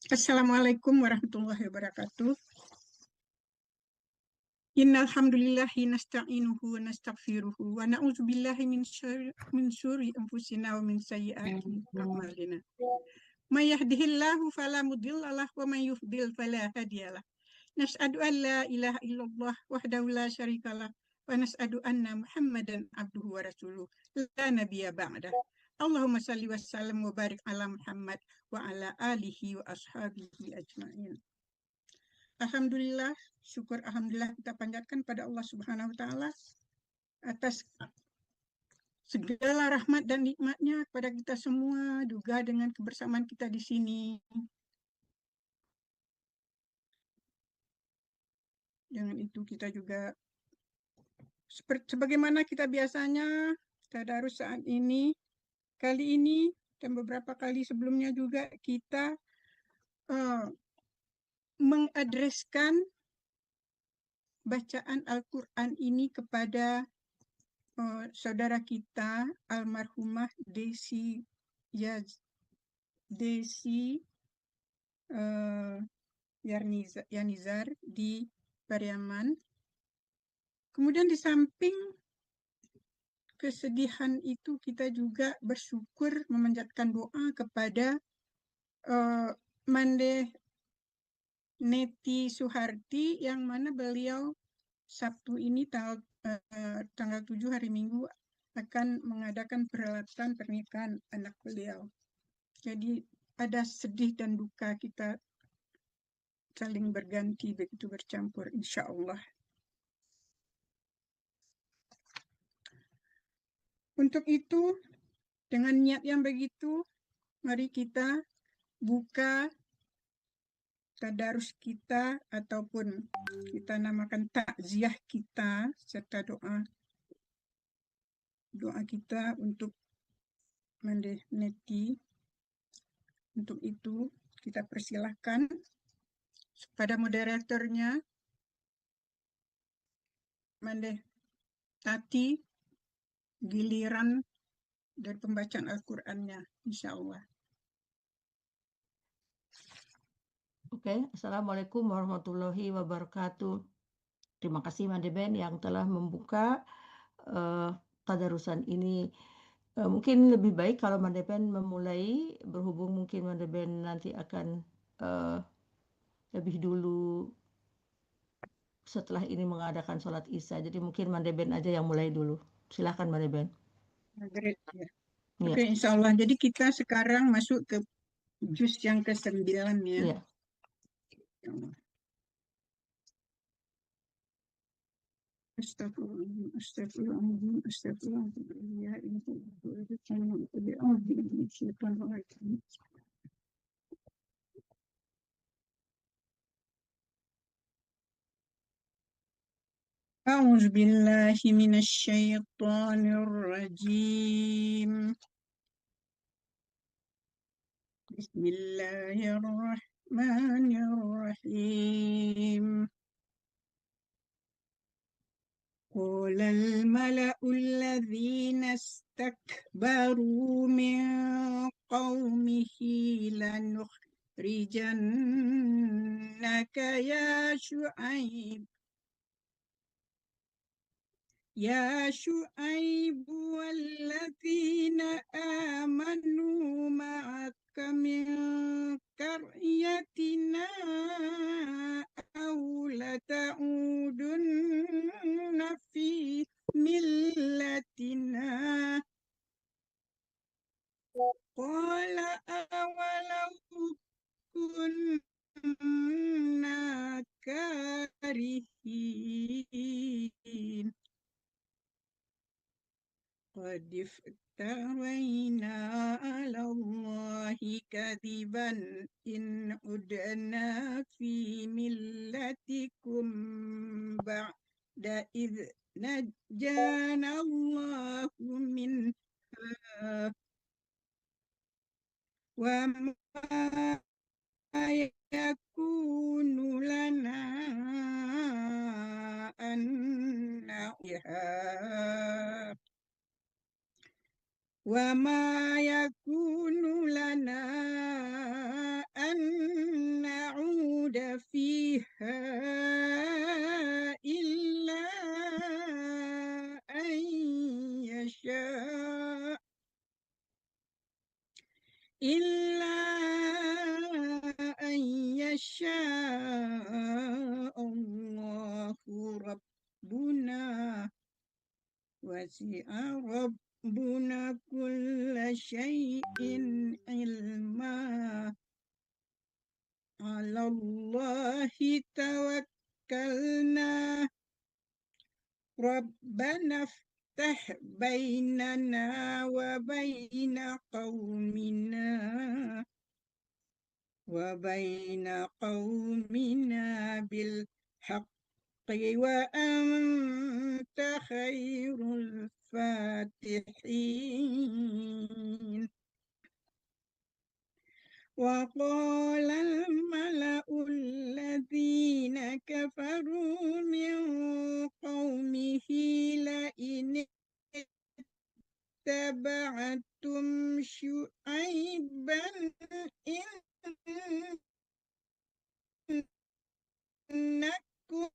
Assalamualaikum warahmatullahi wabarakatuh. Innal hamdalillahi nasta'inuhu wa nastaghfiruhu wa na'udzu billahi min syurri anfusina wa min sayyiati a'malina. May yahdihillahu fala mudilla lahu wa may yudlil fala hadiyalah. Nashhadu an la ilaha illallah wahdahu la syarikalah wa nashhadu anna Muhammadan abduhu wa rasuluh la nabiyya ba'dah. Allahumma salli wa sallim wa barik ala Muhammad wa ala alihi wa ashabihi ajma'in. Alhamdulillah, syukur alhamdulillah kita panjatkan pada Allah Subhanahu wa taala atas segala rahmat dan nikmatnya kepada kita semua, juga dengan kebersamaan kita di sini. Dengan itu kita juga sebagaimana kita biasanya tadarus saat ini, kali ini dan beberapa kali sebelumnya juga kita mengadreskan bacaan Al-Quran ini kepada saudara kita almarhumah Desi Yanizar di Pariaman. Kemudian di samping kesedihan itu kita juga bersyukur memanjatkan doa kepada Mande Neti Suharti, yang mana beliau Sabtu ini tanggal 7 hari Minggu akan mengadakan perhelatan pernikahan anak beliau. Jadi ada sedih dan duka, kita saling berganti, begitu bercampur, insya Allah. Untuk itu, dengan niat yang begitu, mari kita buka tadarus kita, ataupun kita namakan takziah kita, serta doa kita untuk Mande Neti. Untuk itu kita persilahkan pada moderatornya Mande Tati, giliran dari pembacaan Al-Qur'annya, insya Allah. Oke, Assalamualaikum warahmatullahi wabarakatuh. Terima kasih Mande Ben yang telah membuka tadarusan ini. Mungkin lebih baik kalau Mande Ben memulai, berhubung mungkin Mande Ben nanti akan lebih dulu setelah ini mengadakan sholat Isya. Jadi mungkin Mande Ben aja yang mulai dulu. Silakan Mande Ben. Ya. Oke, insya Allah. Jadi kita sekarang masuk ke juz yang ke-9 ya. Iya. Astagfirullahaladzim, astagfirullahaladzim. أعوذ بالله من الشيطان الرجيم. بسم الله الرحمن الرحيم. قال الملأ الذين استكبروا من قومه لنخرجنك يا شعيب والذين آمنوا معك من قريتنا أو لتعودن في ملتنا. قال أولو كنا كارهين. قد افترينا على الله كذبا إن عدنا في ملتكم بعد إذ نجانا الله منها وما يكون لنا أن نعيها وما يكون لنا أن نعود فيها إلا أن يشاء الله ربنا وسع ربنا كل شيء علما على الله توكلنا ربنا افتح بيننا وبين قومنا بالحق وأنت خير الفاتحين. وقال الملأ الذين كفروا من قومه لئن اتبعتم شعيبا إنكم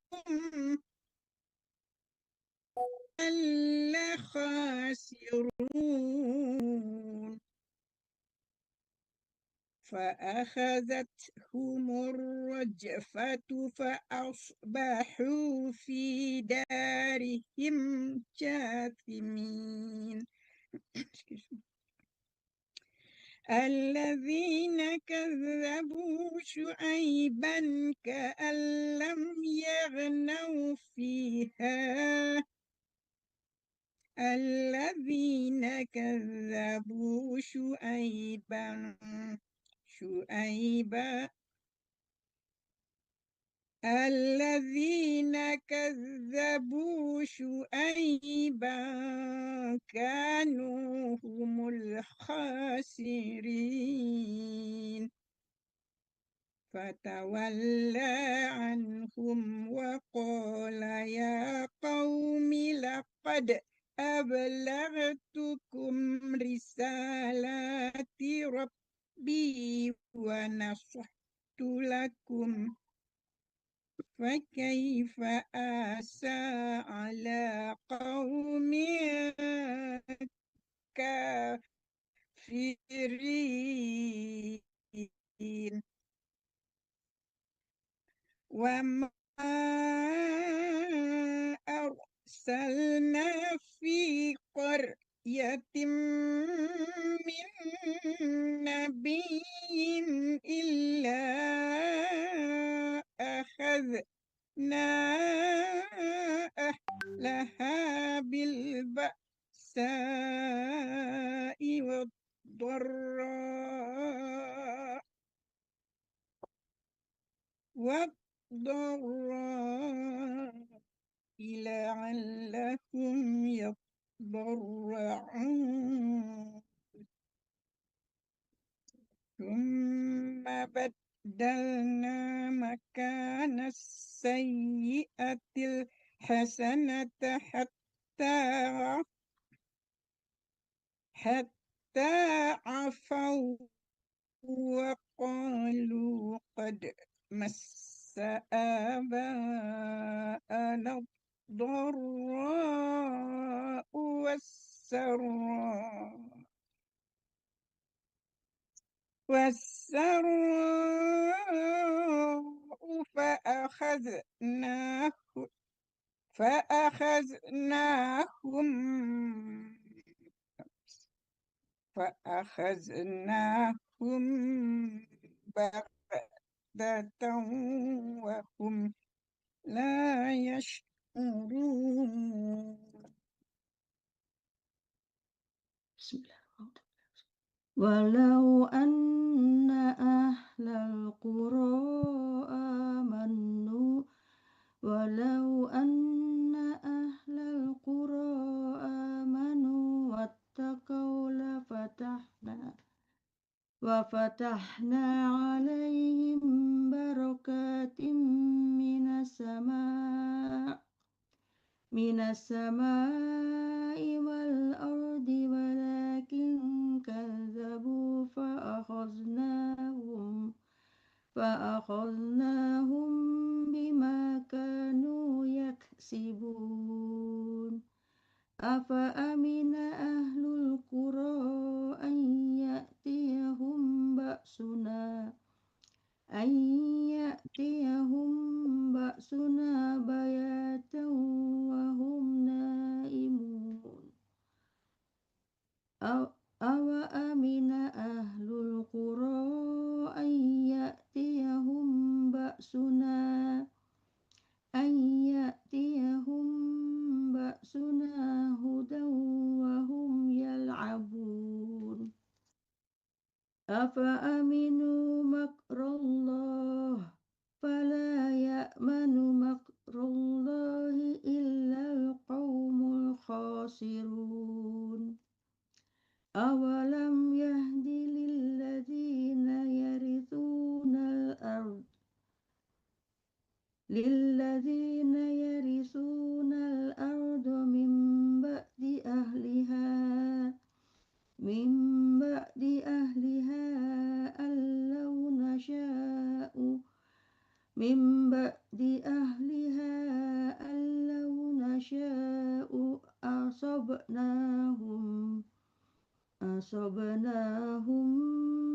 لخاسرون فأخذتهم الرجفة فأصبحوا في دارهم جاثمين. الذين كذبوا شعيبا كأن لم يغنوا فيها الذين كذبوا شعيبا كانوا هم الخاسرين فتولى عنهم وقال يا قوم لقد أبلغتكم رسالات ربي ونصحت لكم فكيف آسى على قوم كافرين. وما أرسلنا في قرية من نبي إلا أخذنا أهلها بالبأساء والضراء لعلهم يضرعون ثم بدلنا مكان السيئة الحسنة حتى عفوا وقالوا قد مس آباءنا الضراء والسراء فأخذناهم بغتة وهم لا يشعرون. بسم الله الرحمن الرحيم. ولو أن أهل القرى آمنوا واتقوا وفتحنا عليهم بركات من السماء والأرض فأخذناهم بما كانوا يكسبون أفأمن أهل القرى أن يأتيهم بأسنا بياتا وهم نائمون أوأمن أهل القرى أن يأتيهم بأسنا هدى وهم يلعبون أفأمنوا مكر الله فلا يأمن مكر الله إلا القوم الخاسرون أولم يهد للذين يرثون الأرض من بعد أهلها أن لو نشاء أصبناهم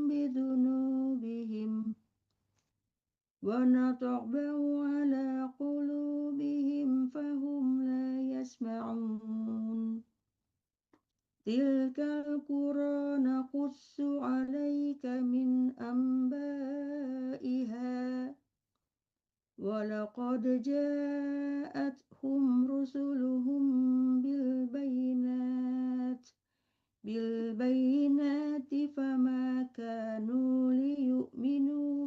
بذنوبهم ونطبع على قلوبهم فهم لا يسمعون تلك القرى نقص عليك من أنبائها ولقد جاءتهم رسلهم بالبينات فما كانوا ليؤمنوا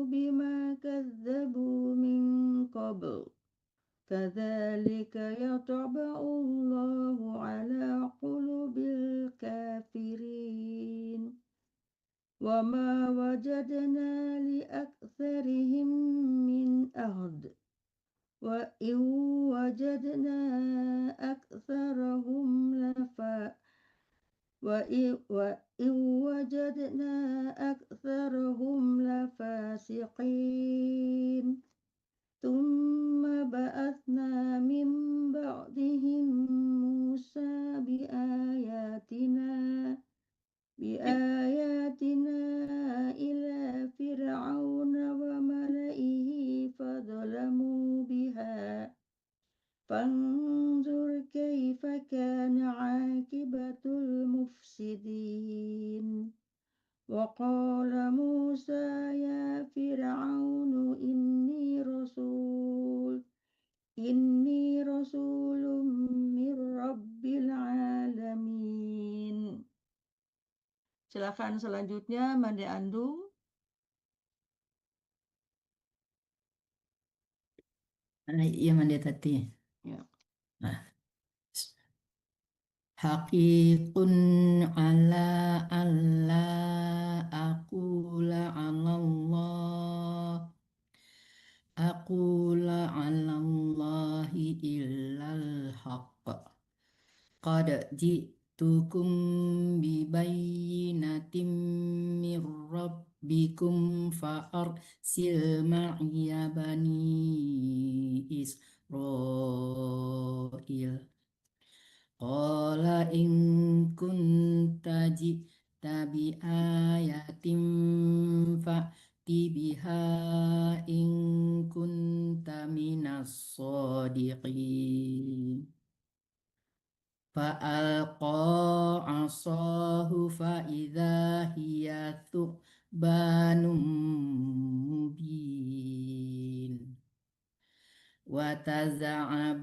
بما كذبوا من قبل كذلك يطبع الله على قلوب الكافرين وما وجدنا لأكثرهم من عهد وإن وجدنا أكثرهم لفاسقين ثم بعثنا من بعدهم موسى بآياتنا إلى فرعون وملئه فظلموا بها فانظر كيف كان عاقبة المفسدين وقال موسى يا فرعون إني رسول من رب العالمين. Silakan selanjutnya Mande Andung. Iya Mande Tati. Ya. Nah, haqiqun ala alla aqula ala Allahi illal haqq qad ji'tukum bibayyinatin mir rabbikum fa'arsil ma'iya bani Israil qala in kunta ji'ta bi ayatin fa'ti biha in kunta minas sadiqin fa'alqa asahu fa'idha hiya thu'banum mubin wa taza'a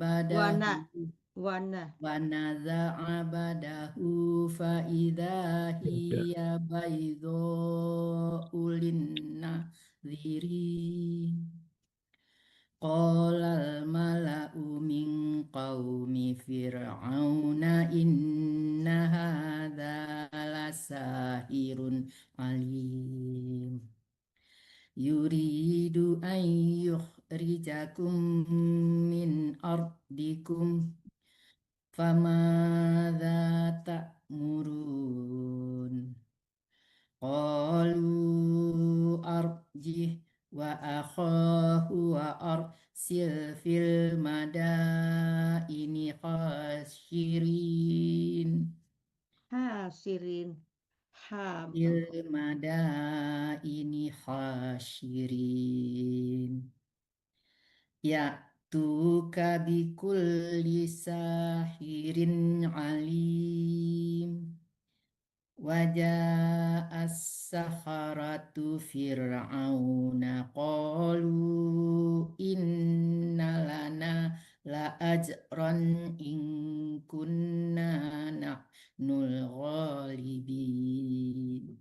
badahu fa'idha hiya baydha'u lin-nadhirin Qalal mala'u min qaumi fir'auna inna hadha lasahirun alim yuridu an yukhrijakum min ardikum famadha ta'murun qalu arjih wa akhahu wa arsil fil madaini khasyirin Hasirin. fil madaini khasyirin ya'tuka bikulli sahirin alim Wajah as-sakharatu fir'auna qalu inna lana la ajran in kunna nahnul ghalibin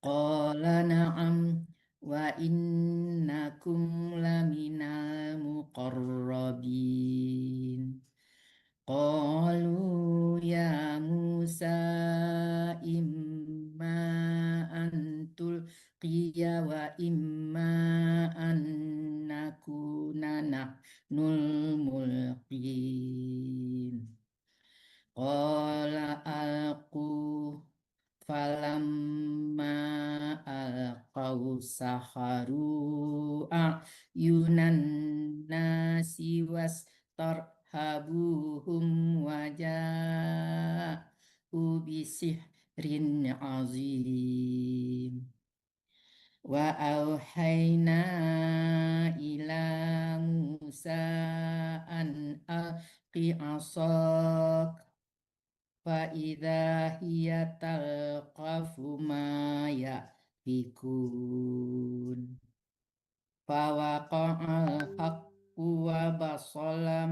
qala na'am wa innakum laminal muqarrabin Qalu ya Musa imma an tulqiya wa imma an nakuna nahnul mulqin. Qala alqu falamma alqaw saharu a'yunan nasi wastarhabuhum waja'u bisihrin azim wa auhayna ila Musa an alqi asak Fa'idha hiya talqafu ma yafikun Fawaqa'al haqqu wa basala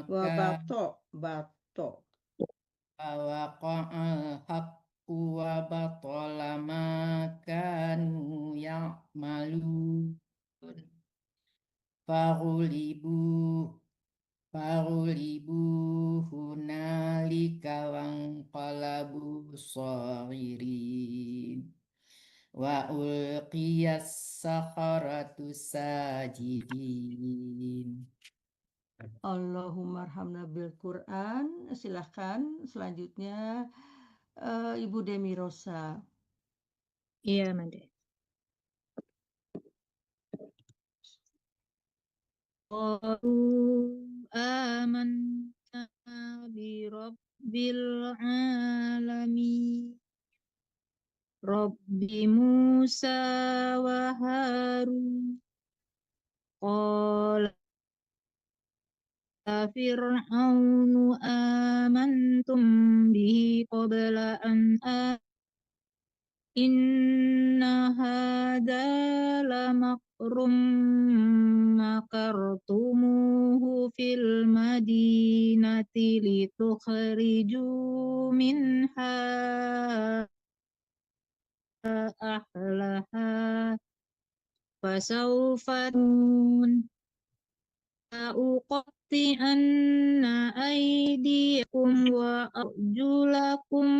Wa maka bato. Fawaqa'al haqqu wa batala makanu ya'malun Fagulibu hunalika wanqalabu sagirin wa ulqiyas sakharatu sajidin. Allahumma arhamna bil Quran. Silahkan selanjutnya Ibu Demi Rosa. Iya, Made. Qalu amanna bi rabbil alamin Rabbi Musa wa Harun Qala Fir'aunu amantum bihi qabla an Inna hadha lamakrum makartumuhu fil madinati litukhriju minha ahlaha fasawfa uqatti'anna aydiyakum wa arjulakum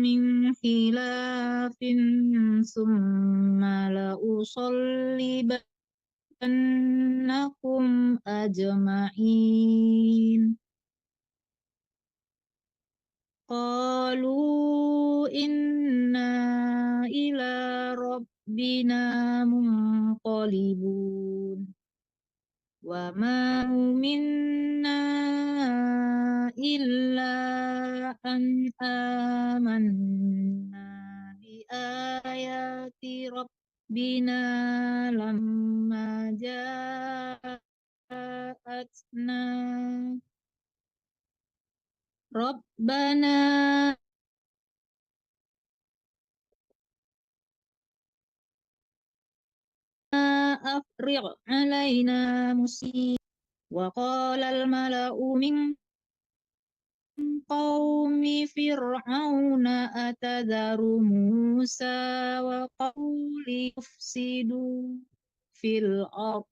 min khilafin summa la'usallibannakum ajma'in Qalu inna ila rabbina munqalibun Wa ma minna illa an amanna bi ayati rabbina lamma ja'atna Rabbana afriq alaina musib wa qala al mala'u min qaumi fir'auna atadharu Musa wa qawli yufsidu fil ard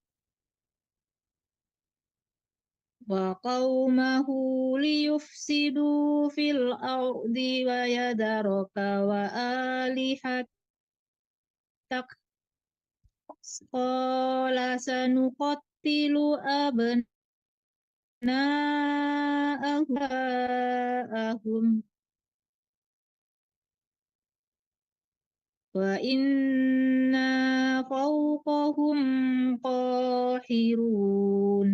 wa qaumahu liyufsidu fil ardi wa yadaraka wa alihatak qala sanuqattilu abna'ahum وإنا فوقهم قاهرون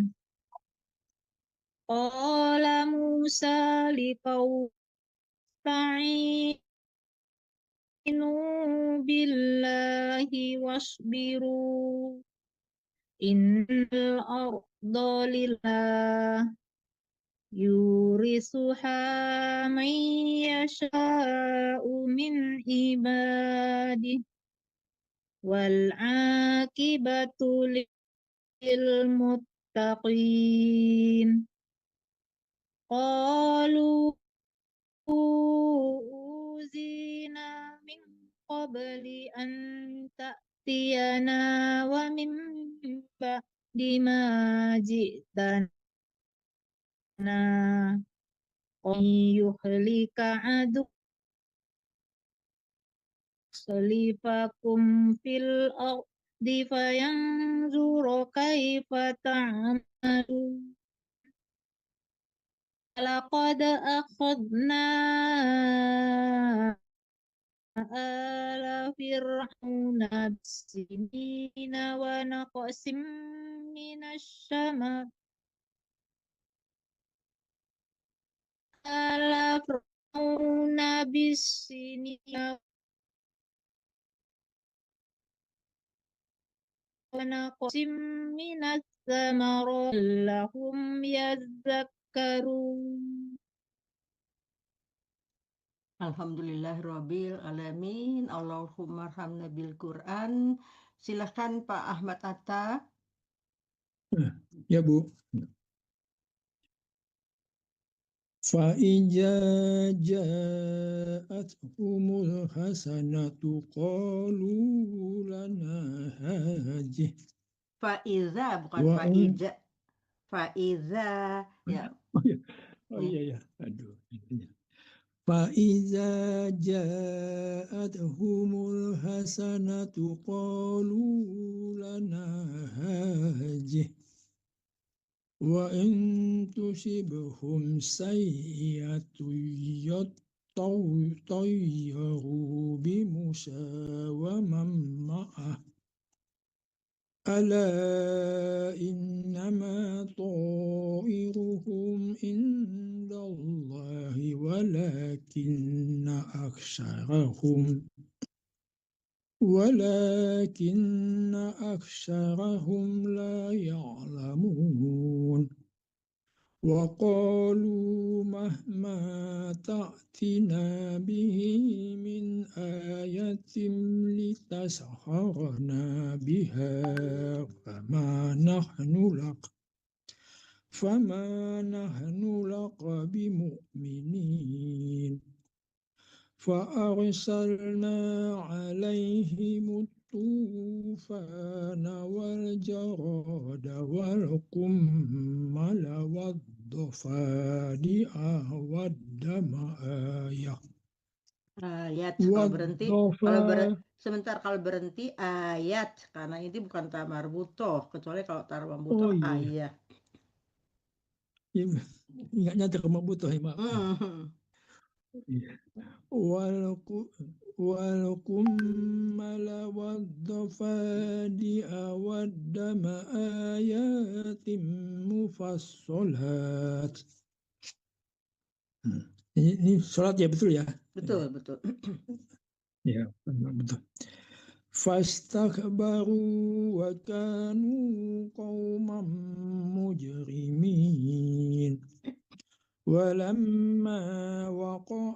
قال موسى لقومه استعينوا بالله واصبروا إن الأرض لله يورثها من يشاء من عباده والعاقبة للمتقين قالوا أوذينا من قبل أن تأتينا ومن بعد ما جئتنا ومن يهلك عدو خليفكم في الأرض فينظر كيف تعملون لقد أخذنا آل فرعون بالسنين ونقص من الثمرات آل فرعون بالسنين ونقص من الثمرات لهم يذكرون. Alhamdulillahirabbil alamin. Allahumma arhamna bil Quran. Silakan Pak Ahmad Atta. Ya Bu. Fa'ija ja'athumul hasanatu qalu lana hadhihi. Faiza bukan Wa faija. Faiza ya. Oh iya ya. Aduh. Faiza ja'athumul hasanatu qalu lana hadhihi. Wa in tusibhum sayyi'atun yattayyaru bi Musa wa man ma'ah ala innama ta'iruhum indallahi walakinna aktsarahum la ya'lamun. Wa qalu mahma ta'tina bihi min ayatin litasharana biha fama nahnu lak bimu'minin. فأرسلنا عليهم الطوفان والجراد والقمل والضفادع والدم آيات. Kalau berhenti ayat karena ini bukan ta marbutoh, kecuali kalau ta marbutoh ayat. Ingatnya ta marbutoh ya, Mak. والقمل والضفادع والدم آيات مفصلات. Ini sholat ya, betul ya? Betul. Ya, betul. Fastakbaru wa kanu qauman mujrimin. ولما وقع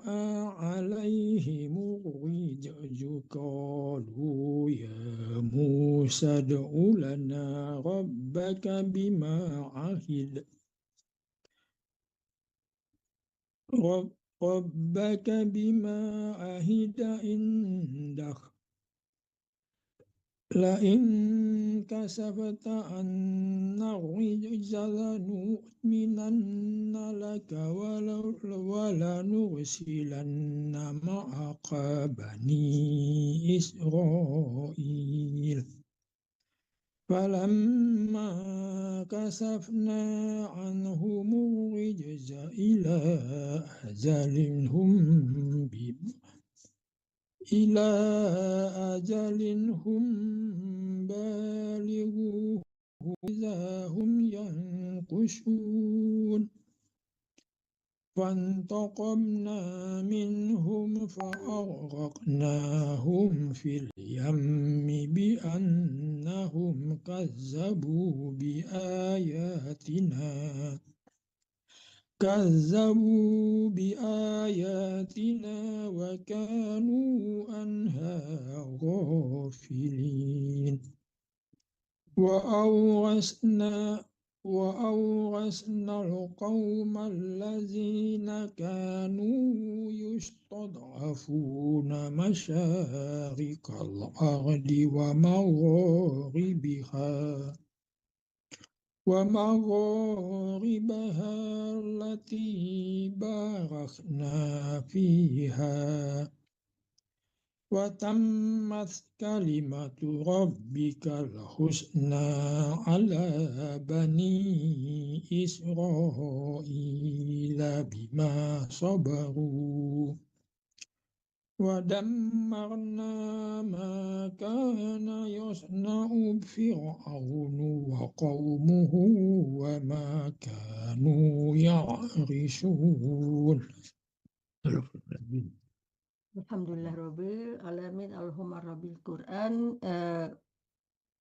عليهم الرجز قالوا يا موسى ادع لنا ربك بما عهد عندك لئن كشفت عنا الرجز لنؤمنن لك ولنرسلن معك بني إسرائيل فلما كشفنا عنهم الرجز إلى أجل هم إلى أجل هم بالغوه إذا هم ينكثون فانتقمنا منهم فأغرقناهم في اليم بأنهم كذبوا بآياتنا وكانوا عنها غافلين وأورثنا القوم الذين كانوا يستضعفون مشارق الأرض ومغاربها التي باركنا فيها وتمت كلمة ربك الحسنى على بني إسرائيل بما صبروا ودمرنا ما كان يصنع فرعون وقومه وما كانوا يعرشون. Alhamdulillahirabbil alamin alhamdulillahirabbil Quran.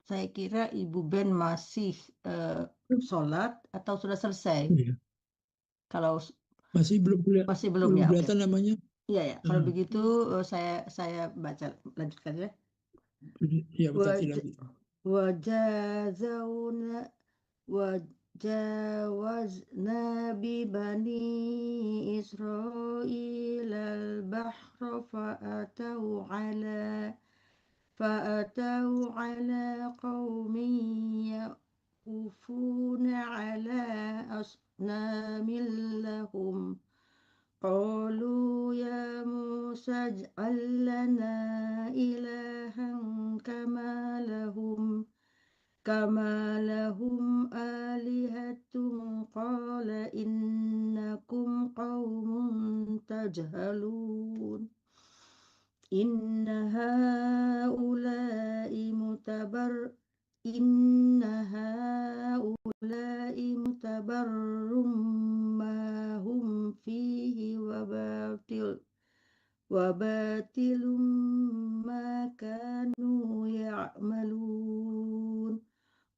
Saya kira Ibu Ben masih sholat atau sudah selesai? Iya. Kalau Masih belum masih belum ya, kelihatan namanya. Iya ya. Kalau begitu saya baca lanjutkan ya. Iya, baca lagi. وجاوزنا ببني إسرائيل البحر فأتوا على قوم يقفون على أصنام لهم قالوا يا موسى اجعل لنا إلها كما لهم آلهة قال إنكم قوم تجهلون إن هؤلاء متبر ما هم فيه وباطل ما كانوا يعملون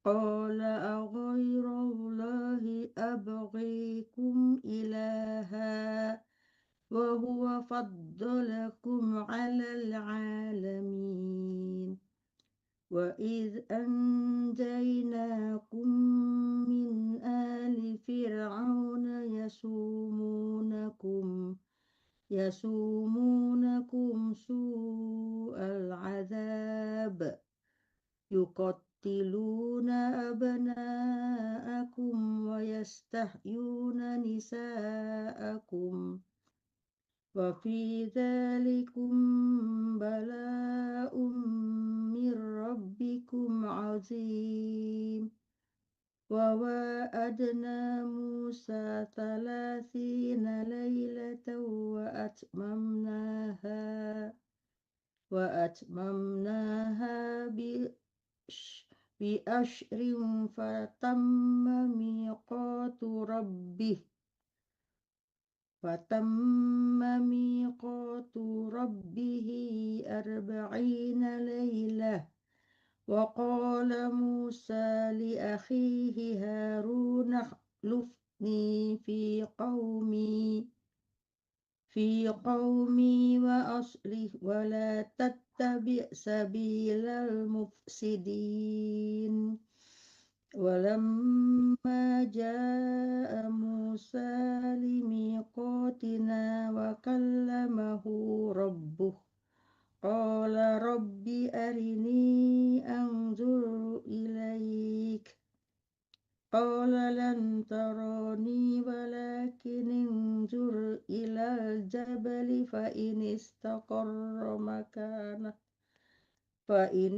قال أغير الله أبغيكم إلها وهو فضلكم على العالمين وإذ أنجيناكم من آل فرعون يسومونكم سوء العذاب يقتلون أبناءكم ويستحيون نساءكم وفي ذلكم بلاء من ربكم عظيم وواعدنا موسى 30 ليلة وأتممناها بأشر فتم ميقات ربه 40 ليلة وقال موسى لأخيه هارون اخلفني في قومي وأصلح ولا تتبع سبيل المفسدين ولما جاء موسى لميقاتنا وكلمه ربه قال رب أرني أنظر إليك قال لن تراني ولكن انظر إلى الجبل فإن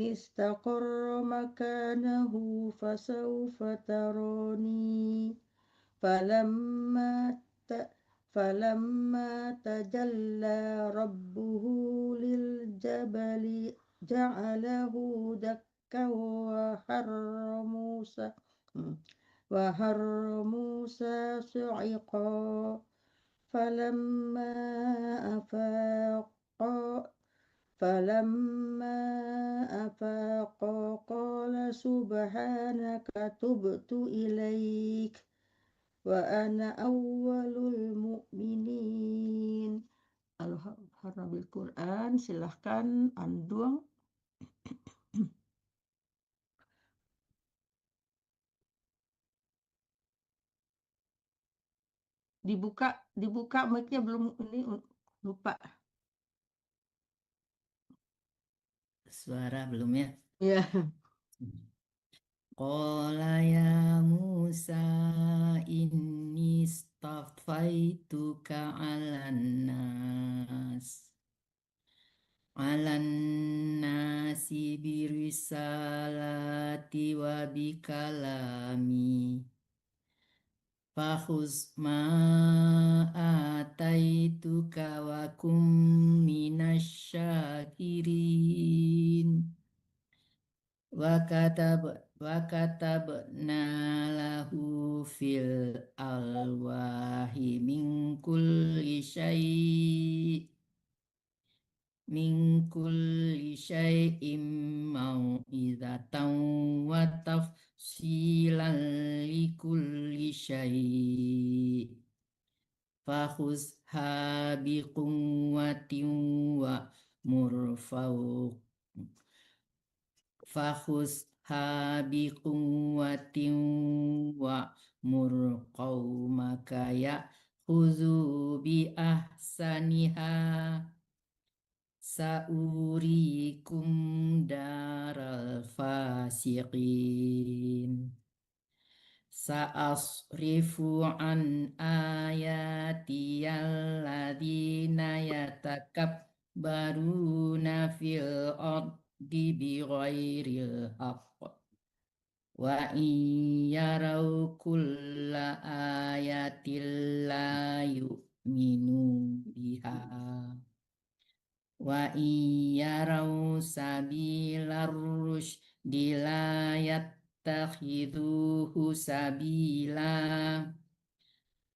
استقر مكانه فسوف تراني فلما تجلى ربه للجبل جعله دكا وهر موسى صعقا فلما أفاق قال سبحانك تبت إليك وأنا أول المؤمنين. Al-Harra bil Quran, silahkan Anduang. Dibuka mic-nya belum, ini lupa. Suara belum ya? Ya. Qala ya Musa inni stafaituka 'alan nasi birisalati wa bikalami fakhuz ma ataituka wa kum minasyakirin wa katabna lahu fil alwahi min kulli syai'in mau'izatan wa tafsilan likulli syai' fakhuzha biquwwatin wa qaumaka ya'khudhu bi ahsaniha sa'urikum daral fasiqin sa'asrifu an ayati alladhina yatakabbaruna fil ardi bighairil haqq wa in yarau kulla ayatin la yu'minu biha wa iyarau sabilar rusydi la yattakhidhuhu sabila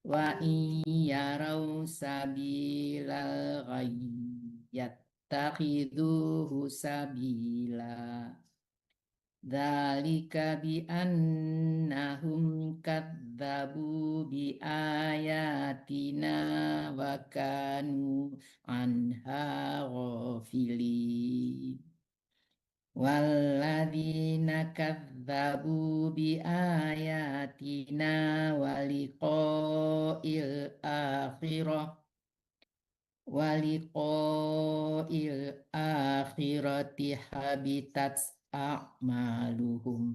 wa iyarau sabilal ghayy yattakhidhuhu sabila dzalika bi annahum kadzabu bi ayatina wa kanu anha ghafilin walladzina kadzabu bi ayatina wa liqa'il akhirati habitat a'maluhum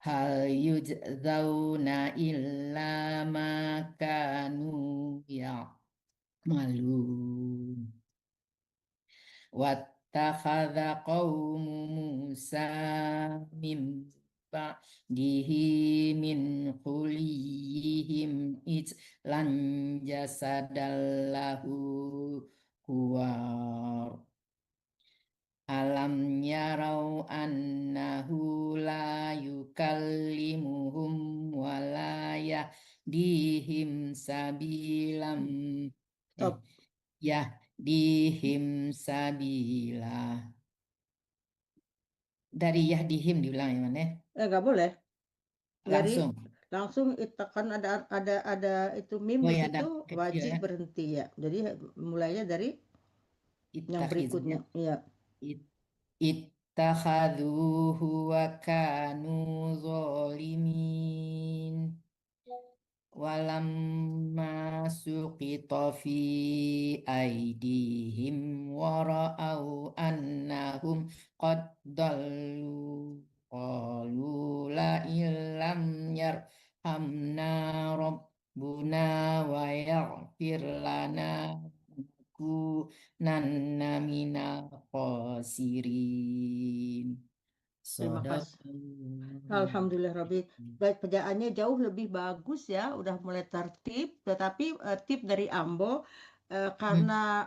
hal yujzauna illa ma kanu ya'malun wattakhadha qaumu Musa min ba'dihi min khuliyihim ijlan jasadallahu kuwar alam yarau annahu la yukallimuhum wa la yahdihim sabilam yahdihim sabila. Dari yahdihim diulang ya mana? Nggak boleh. Langsung kan ada itu mim di situ wajib ya. berhenti ya. Jadi mulainya dari yang berikutnya. Iya. Ittakhadhuhu wa kanu zalimin walamma suqita fi aidihim wa ra'au annahum qad dallu qalu la illam yarhamna rabbuna wa yaghfir lana nanna minal khasirin Terima kasih. Shadaqallahu. Alhamdulillah Rabbi. Baik, perjalanannya jauh lebih bagus ya, udah mulai tertib. Tetapi tip dari Ambo, karena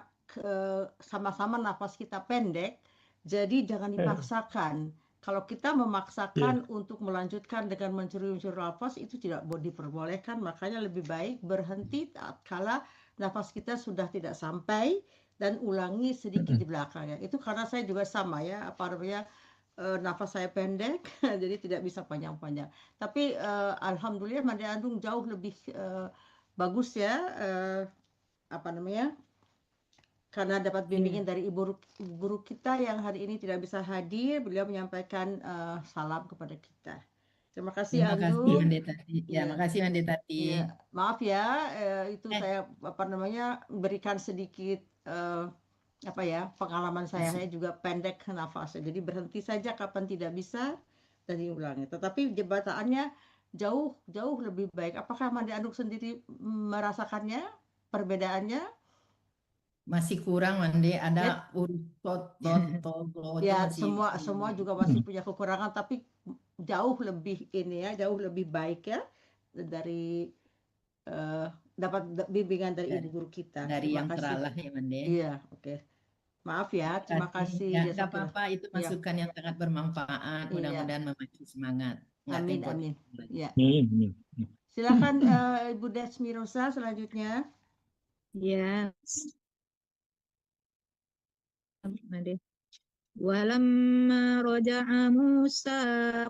sama-sama nafas kita pendek, jadi jangan dipaksakan. Kalau kita memaksakan untuk melanjutkan dengan mencuri-uncur nafas, itu tidak diperbolehkan. Makanya lebih baik berhenti kala nafas kita sudah tidak sampai dan ulangi sedikit di belakangnya. Itu karena saya juga sama ya, apa namanya, nafas saya pendek, jadi tidak bisa panjang-panjang. Tapi alhamdulillah Made Andung jauh lebih bagus ya, apa namanya, karena dapat bimbingan dari ibu guru kita yang hari ini tidak bisa hadir. Beliau menyampaikan salam kepada kita. Terima kasih Terima kasih Andung. Mande Tati. Ya, Iya. makasih Mande Tati. Iya, maaf ya, itu saya apa namanya berikan sedikit apa ya pengalaman saya juga pendek nafasnya, jadi berhenti saja kapan tidak bisa dan diulangi. Tetapi jembatannya jauh lebih baik. Apakah Mande Andung sendiri merasakannya perbedaannya? Masih kurang Mande, ada urut Ya, masih semua juga masih punya kekurangan, tapi jauh lebih ini ya, jauh lebih baik ya dari dapat bimbingan dari ibu guru kita. dari Terima yang kasih. teralah ya Mande. Iya, oke. Maaf ya, terima kasih. Ya, nggak Jazakallah. apa-apa, itu masukan yang sangat bermanfaat. Iya. Mudah-mudahan memacu semangat. Nggak Amin, tempo amin. lagi. Ya. Amin. Silakan Ibu Desmi Rosa selanjutnya. Ya. Made. Walamma raja'a Musa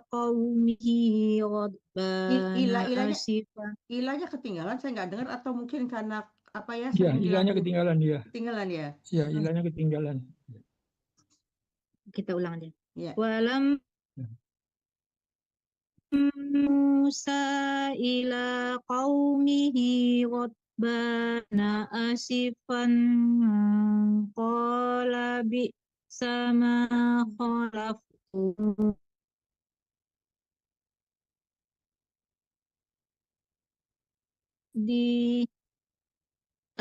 qaumihi ghadbana asifan. Ilahnya ketinggalan, saya nggak dengar atau mungkin karena apa ya? Ya, sering ilahnya diganggu. ketinggalan dia. Ketinggalan ya. Ya, ilahnya ketinggalan. Kita ulang aja. Ya. Walam Musa ila qaumihi ghadbana asifan qala bi sama khalaftu di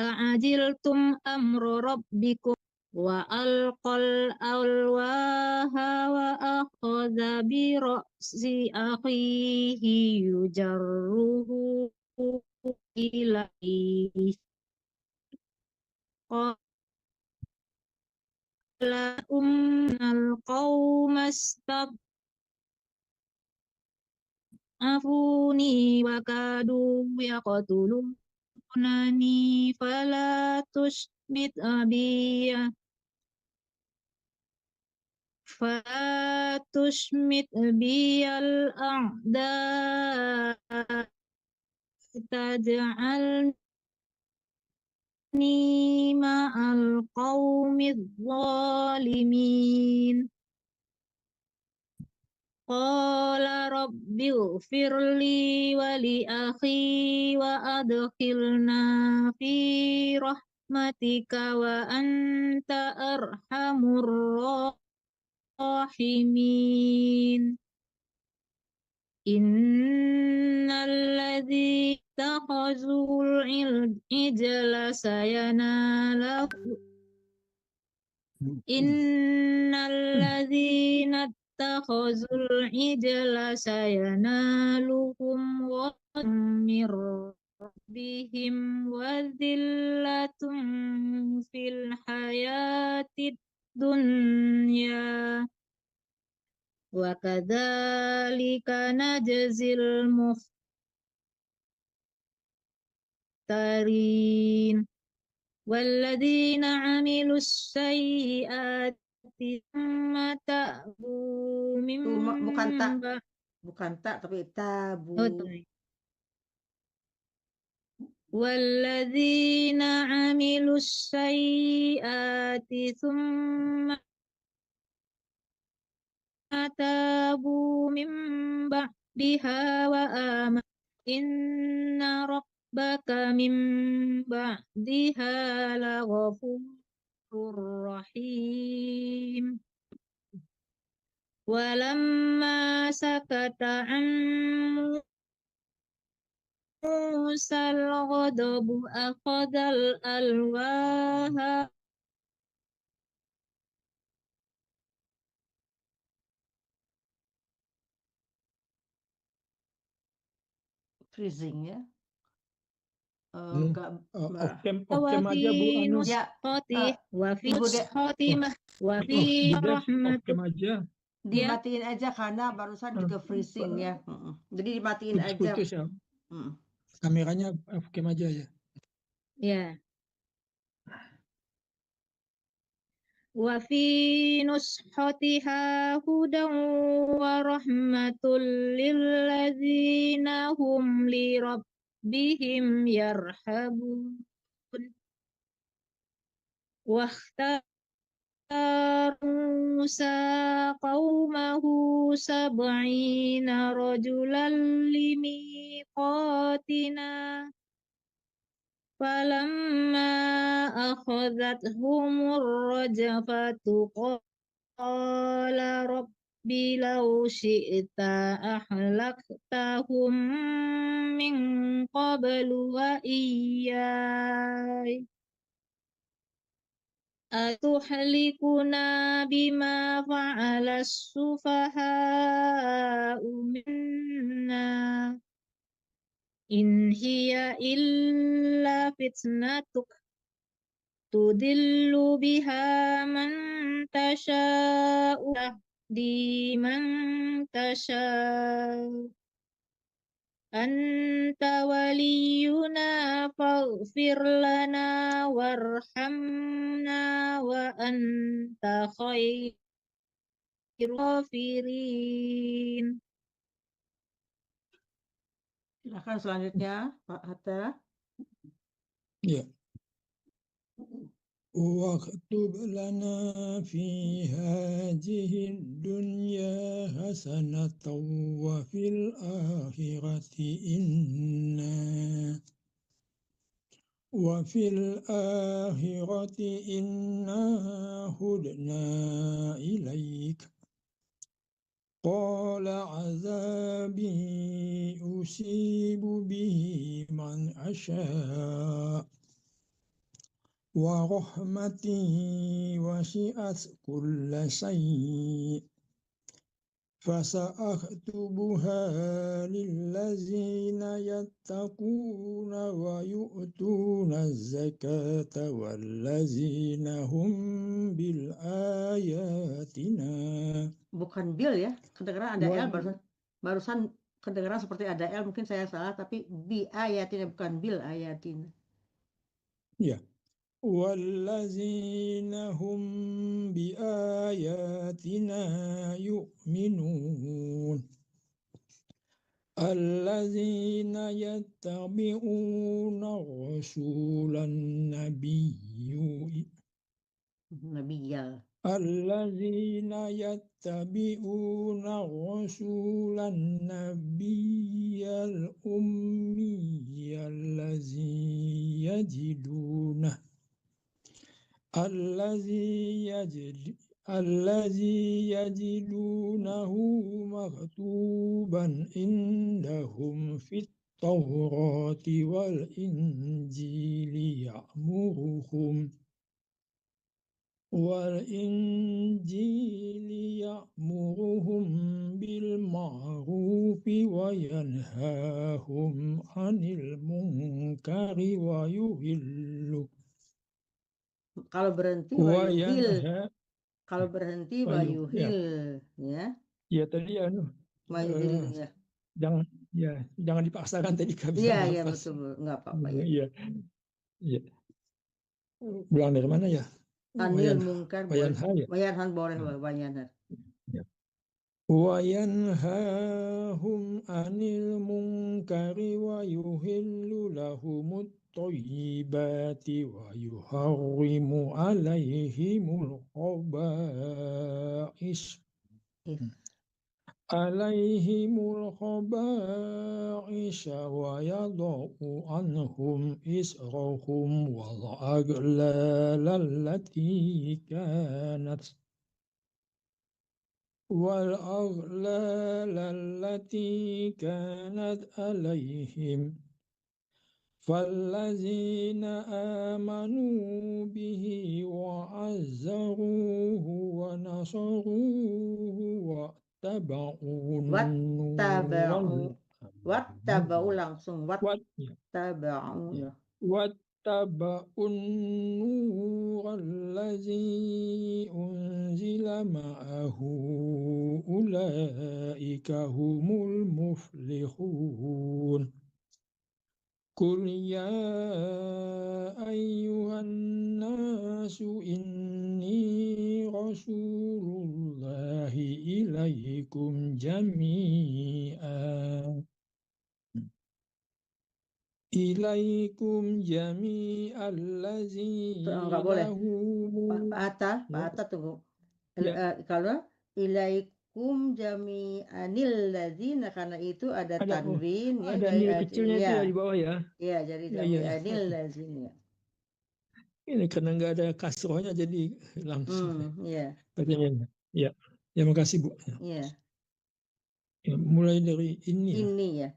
a'ajiltum amra rabbikum wa alqal alwaha wa akhadha bi ra'si akhihi yujarruhu ilaihi qala ummal qawma afuni wa kadu yaqtulunani fala tushbit abiya biyal a'da taj'alni ma'al qawmidh zalimin. Qala rabbi ghfirli wa li akhi wa adkhilna fi rahmatika wa anta arhamur rahimin. Innal ladzi takhazul ijla sayanalahu innal ladzina takhazul ijla sayanaluhum ghadabun min rabbihim wa dhillatun fil hayatid dunya wa kadzalika najzil muftarin walladzina 'amilus sayyi'ati thumma ta'bu min bukan tak tapi tabu. Walladzina 'amilus sayyi'ati thumma tabu min ba'diha wa amanu inna rabbaka min ba'diha laghafurur rahim. Walamma sakata an Musa al-ghadabu akhadhal alwaha freezing ya. Hmm. Enggak, Off-cam aja Bu Anu. ya, wa fi Ibu De, nuskhati wa fi Bude rahmatu. off-cam aja. dimatiin aja karena barusan juga freezing ya. Jadi dimatiin aja. Putus-putus ya. Kameranya off-cam aja ya. Ya. Wa fi nushatiha hudan wa rahmatul lil ladzina hum li rabbihim yarhabun. Wa Musa qaumahu sab'ina rajulan limiqatina falamma akhadhathumur rajfatu qala rabbi law syi'ta ahlaktahum min qablu wa iyyai atuhlikuna bima fa'ala as-sufaha'u minna in hiya illa fitnatuk tudillu biha man tasha'u tahdi man tasha'u anta waliyuna faghfir lana warhamna wa anta khairul ghafirin. Silakan selanjutnya Pak Hatta. Ya. واكتب لنا في هذه الدنيا حسنة وفي الآخرة إنا هدنا إليك قال عذابي أصيب به من أشاء ورحمتي وسعت كل شيء فسأكتبها للذين يتقون ويؤتون الزكاة والذين هم بآياتنا. Bukan bil ya, kedengaran ada L barusan kedengaran seperti ada L, mungkin saya salah, tapi bi ayatina bukan bil ayatina. Ya. والذين هم بآياتنا يؤمنون الذين يتبعون الرسول النبي الذين يتبعون الرسول النبي الأمي الذي يجدونه مكتوبا عندهم في التوراة والإنجيل يأمرهم بالمعروف وينهاهم عن المنكر ويحل. Kalau berhenti wayuhil. Kalau berhenti wayuhil ya. Ya tadi Wayuhil ya. Jangan dipaksakan tadi kami. Iya betul, enggak apa-apa ya. Iya. Ulang dari mana ya? Anil munkar wayanha ya. Wayanhan boleh wayanhan. Ya. Wayanhahum anil munkari wa yuhillu lahumut thayyibati wa yuharrimu alaihimul khaba'is wa yadau anhum israhum wal aghlal allati kanat alaihim فالذين آمنوا به وعزروه ونصروه واتبعوا Wattaba'u langsung. Wat, ya. Wattaba'u. Ya. Wattaba'un nu'allazi unzila ma'ahu ulaika humul muflihun. Qul ya ayyuhan nasu inni rasulullahi ilaikum jami'an. Ilaikum jami'allazi Enggak boleh. lahu Pak Atta tunggu. Ya. Kalau ilaikum jami'anil ladzina, karena itu ada Ada, tanwin ya. ada nil kecilnya itu ya di bawah ya. Iya, jadi Ya, ya. jami'anil ladzina. Ini karena nggak ada kasrohnya jadi langsung. Iya. Pertanyaannya. Ya. Ya, makasih Bu. Iya. Ya, mulai dari ini ya. Ini ya.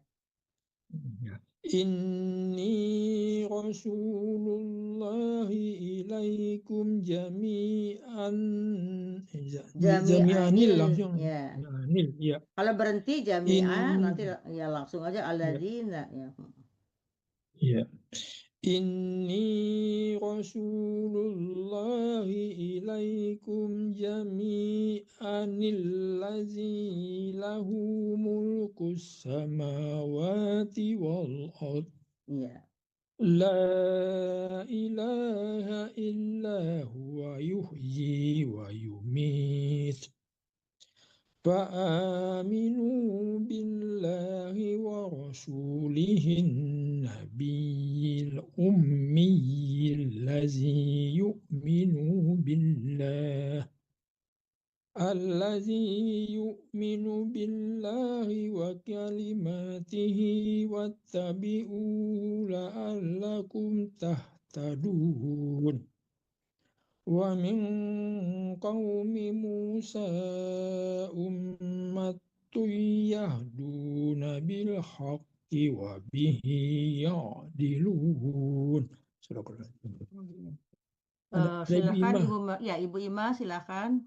Ya. Inni rasulullahi ilaikum jami'an. Jami'anil langsung. Ya. Jami'anil, ya. Kalau berhenti jami'an nanti ya langsung aja alladzina ya. Ya. Inni rasulullahi ilaikum jami'anil ladzi lahu mulkus samawati wal ard. Iya. La ilaha illa huwa yuhyi wa yumit. Fa'aminu billahi wa rasulihin nabiyil ummiyil lazi yu'minu billah. Allazi yu'minu billahi wa kalimatihi wattabi'u la'allakum tahtadun. Wa min qaumi Musa ummatun yahduna bil haqqi wa bihi ya'dilun. Silakan Ibu Ima silakan.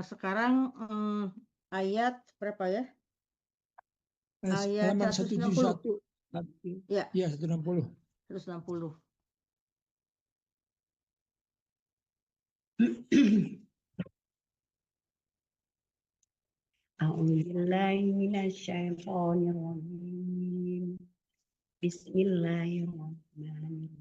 Sekarang ayat berapa ya? Ayat 161. Ya, 160. 160. A'udzubillahi minasyaitonirrajim. Bismillahirrahmanirrahim.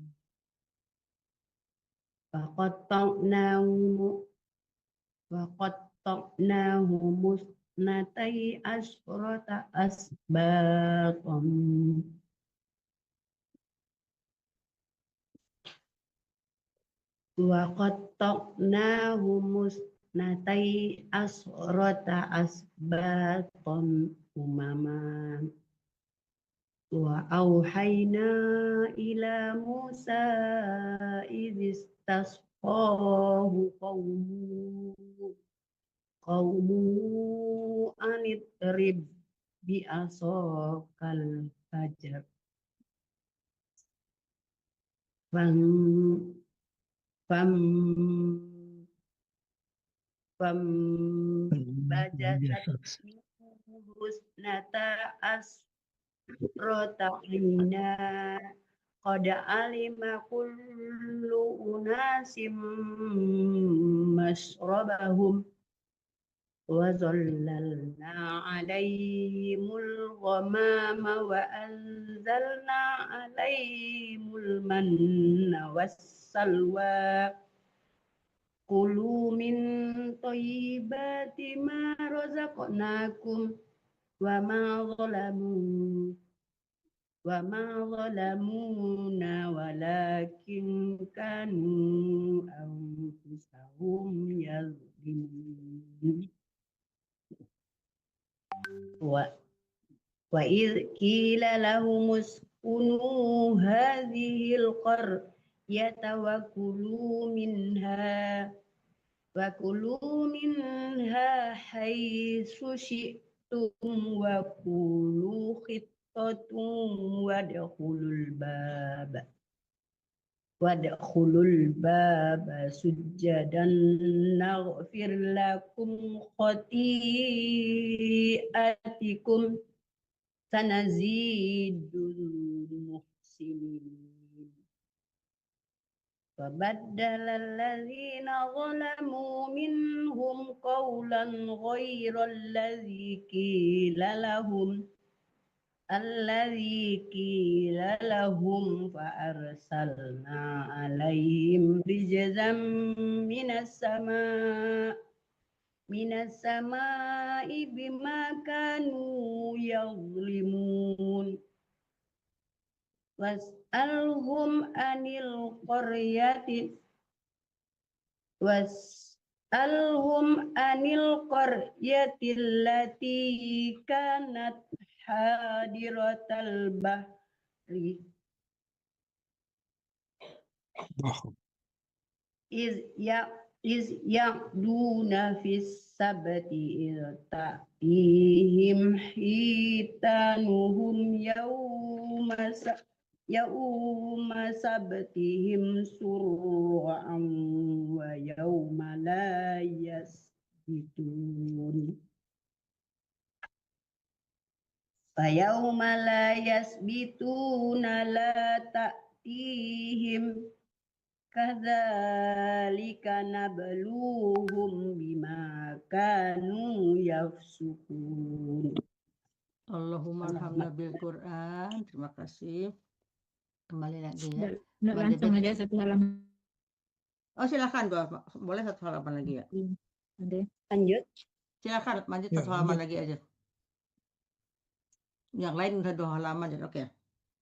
Faqatta'nahu musnatai asyrata asbaqan. Waqatta'nahu musnatai asyrata asbaqan umaman. Wa auhayna ila Musa idh istasqahu qawmu anidrib bi asokal hajar. Bajasat husnata asrota inna qad alima kullu unasim masrabahum wa zallalna alaihimul ghamama wa anzalna alaihimul manna wassalwa. Kulu min thayyibati ma razaqnakum wa ma zalamuna walakin kanu anfusahum yazlimun. Wa idh qila lahum uskunu hadhil qaryata wa kulu minha haitsu syi'tum wa kulu khittatun wadkhulul bab Wadkhulul baba sujjadan naghfir lakum khati'atikum sanazidul muhsinin. Fabaddala allazina zalamu minhum qawlan ghayra allazi qila lahum fa'arsalna alaihim rijzam minas sama'i bima kanu yazlimun. Was'alhum anil qaryati allati kanat hadiratal bahri iz ya'duna fis sabti ta'tihim hitanuhum yawma sabtihim sur'an wa yawma la yasbitun. Fayawma la yasbituna la ta'tihim kadzalika nabluhum bima kanu yafsukun. Allahumma alhamdulillah bil Quran. Terima kasih. Kembali lagi ya. Nggak Mbak langsung Debet. aja satu halaman. Oh silakan boleh satu halaman lagi ya. Lanjut. Silakan lanjut Ya, satu halaman lanjut. lagi aja. Yang lain udah 2 halaman ya. Oke.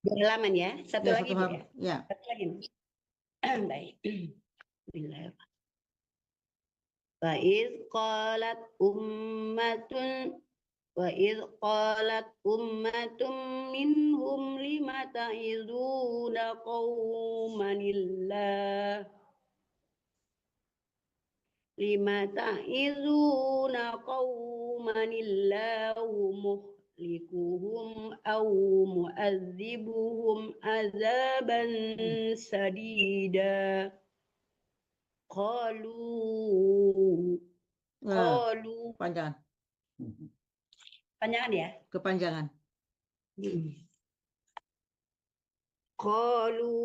2 halaman ya. Satu Ya, lagi Bu, ya. Ya. Satu lagi. Baik. Bismillahirrahmanirrahim. Wa iz qalat ummatun minhum lima ta'izuna qaumanillah muhlikuhum aw mu'adzibuhum azaban sadida. Qalu Panjangan. panjangan ya. Kepanjangan. Qalu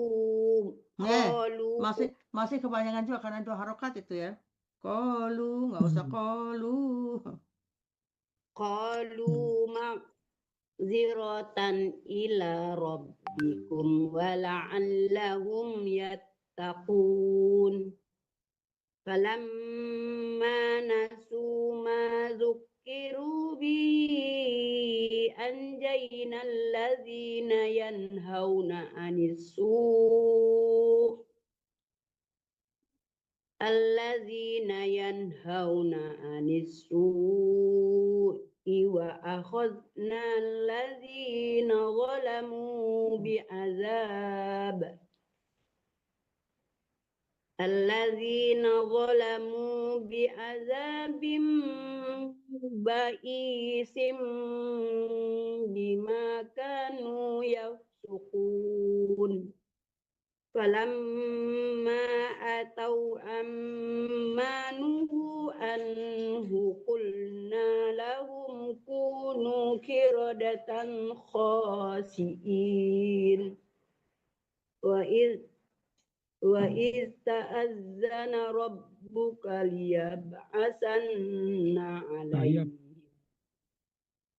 Masih kepanjangan juga karena 2 harokat itu ya. Qalu, nggak usah qalu. Qalu ma'ziratan ila rabbikum wa la'allahum yattaqun. Falamma nasu ma dzukkiru bi anjayna allazina yanhauna 'anis su' wa akhadna allazina zalamu bi'azabim ba'isim bima kanu yafsukun. Falamma atau ammanuhu anhu qulna lahum kunu kiradatan khasi'in. Wa iz ta'azzana rabbuka liyab'asanna 'alaihim.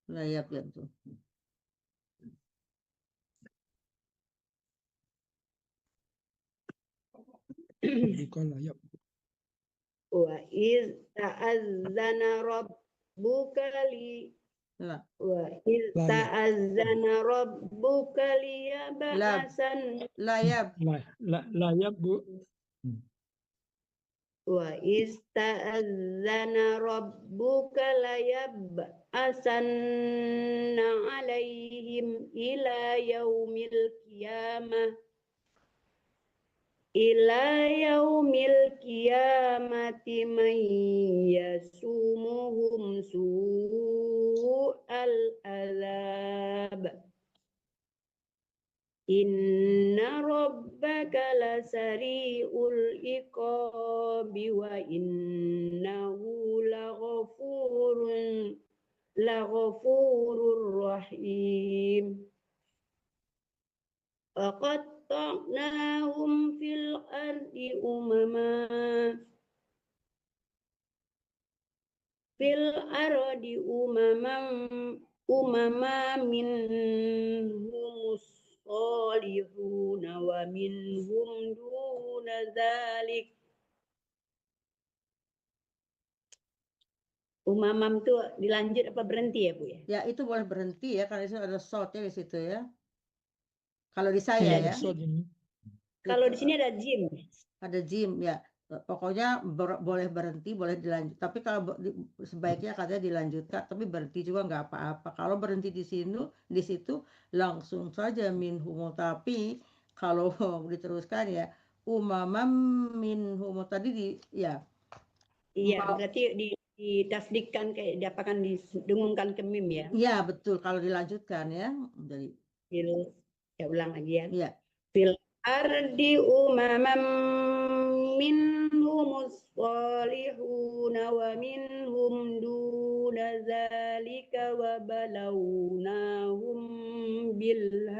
Layap ya tuh. Bukan layap. Wa iz ta'azzana rabbuka liyab'asan Layap. Layap Bu. Wa ista'adzana rabbuka layab'asanna 'alaihim ila yaumil qiyamati man yasumuhum su'al azab. Inna rabbaka lasari'ul iqabi wa innahu laghafurur rahim. Faqatta'nahum fil ardi umama minhumus solihuna wa minhum duna dzalik. Umamam tuh dilanjut apa berhenti ya Bu ya? Ya, itu boleh berhenti ya, karena itu ada short ya di situ ya. Kalau di saya Iya, ya, ada short ini. Kalau di sini ada jim. ada gym ya. Pokoknya boleh berhenti, boleh dilanjut. Tapi kalau sebaiknya katanya dilanjutkan, tapi berhenti juga nggak apa-apa. Kalau berhenti di situ langsung saja minhum. Tapi kalau diteruskan ya umamam minhum tadi ya. Iya, berarti ditasdikkan kayak diapakan didengungkan ke mim ya. Iya, betul. Kalau dilanjutkan ya. Jadi ya ulang lagi ya. Iya. Fil ardi umamam minhumus solihuna wa minhum duna zalika wa balawnahum bil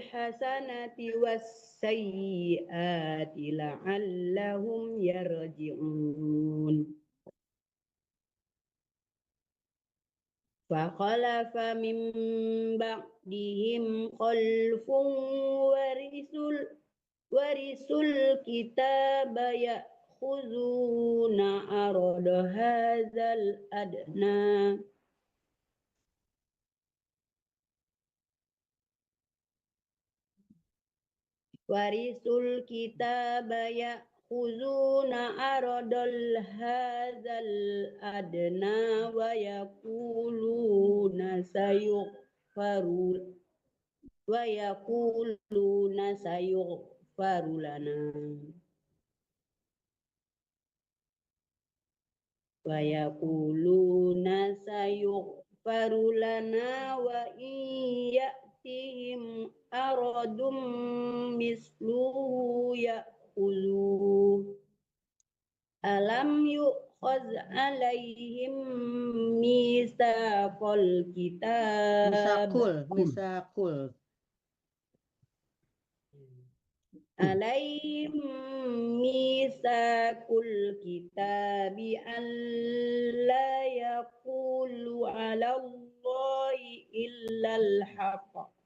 hasanati was sayyiati la'allahum yarji'un. فخلف من بعدهم خلف ورثوا الكتاب يأخذون عرض هذا الأدنى يأخذون عرض هذا الأدنى ويقولون سيغفر لنا وإن يأتهم أرض مثله يأخذوه ألم يؤخذ عليهم ميثاق الكتاب عليهم ميثاق الكتاب ألا يقولوا على الله إلا الحق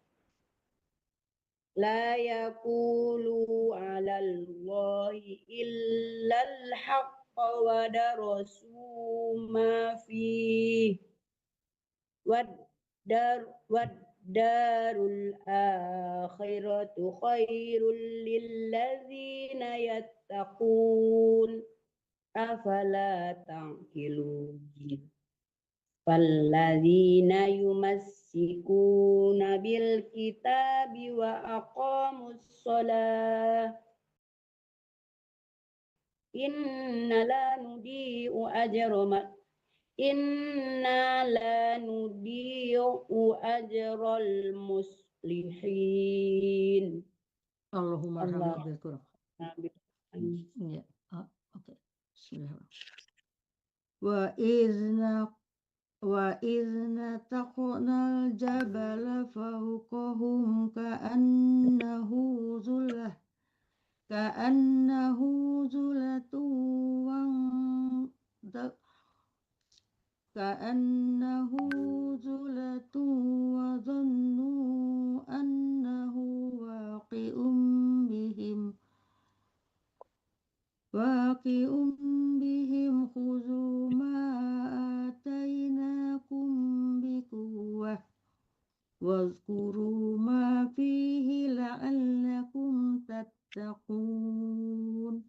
لا يقولوا على الله إلا الحق ودرسوا ما فيه والدار الآخرة خير للذين يتقون أفلا تعقلون فالذين يمسكون بالكتاب وأقاموا الصلاة إنا لا نضيع أجر المصلحين. Allahumma arhamna bil Qur'an. Ya. Oke. Bismillahirrahmanirrahim. Wa izna taqnal jabala fawqahum ka'annahu zulatu wa dhannu annahu waqi'un bihim khudhu ma atainakum biquwwah wazkuru ma fihi la'allakum tattaqun.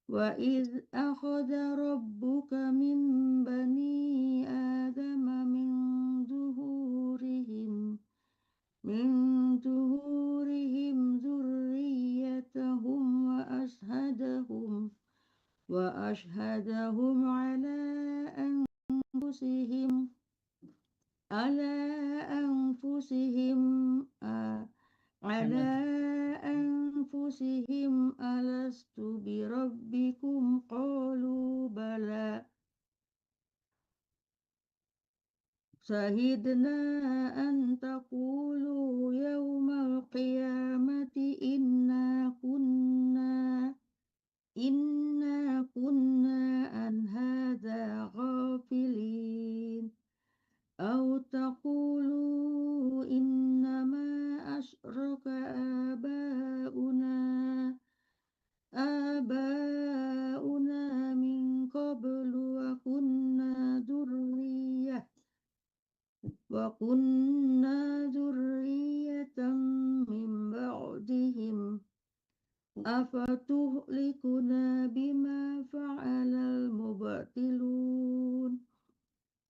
Wa iz akhadha rabbuka min bani adama min zuhurihim dzurriyyatahum wa ashhadahum ala anfusihim على أنفسهم على أنفسهم ألست بربكم قالوا بلى شهدنا أن تقولوا يوم القيامة إنا كنا عن هذا غافلين أو تقولوا إنما أشرك آباؤنا من قبل وكنا ذرية من بعدهم أفتهلكنا بما فعل المبطلون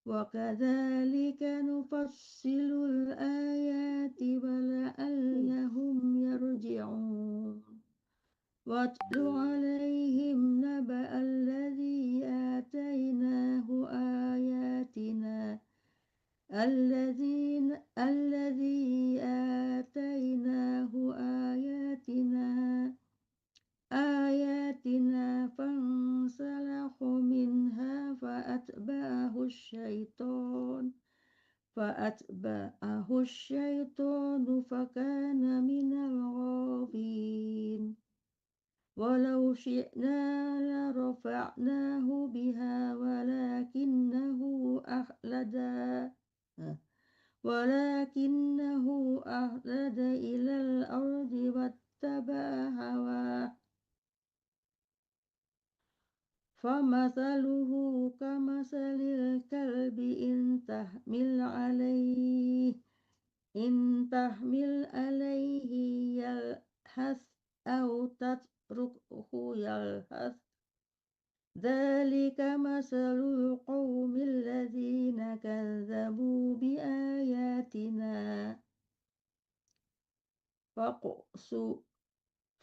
وكذلك نفصل الآيات ولعلهم يرجعون واتل عليهم نبأ الذي آتيناه آياتنا آياتنا فانسلخ منها فأتبعه الشيطان فكان من الغاوين ولو شئنا لرفعناه بها ولكنه أخلد إلى الأرض واتبع هواه فمثله كمثل الكلب إن تحمل عليه يلهث أو تتركه يلهث ذلك مثل القوم الذين كذبوا بآياتنا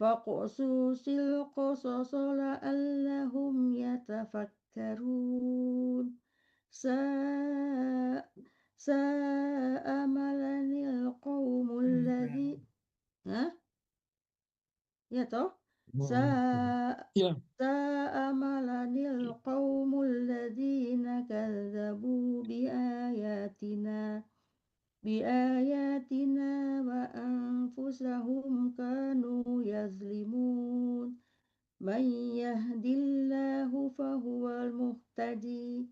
فاقصص القصص لعلهم يتفكرون ساء مثلا القوم الذي ساء مثلا القوم الذين كذبوا بآياتنا وأنفسهم كانوا يظلمون من يهد الله فهو المهتدي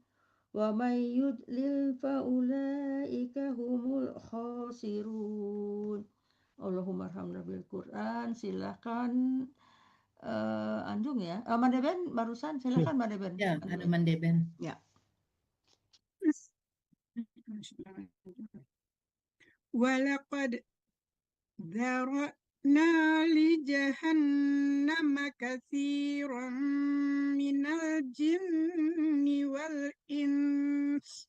ومن يضلل فأولئك هم الخاسرون. Allahumma arhamna bil Quran. Silakan Anjung ya. Mandeben barusan, silakan Mandeben. Ya, ada Mandeben. Ya. Walaqad ذرأنا لجهنم كثيرا من الجن والإنس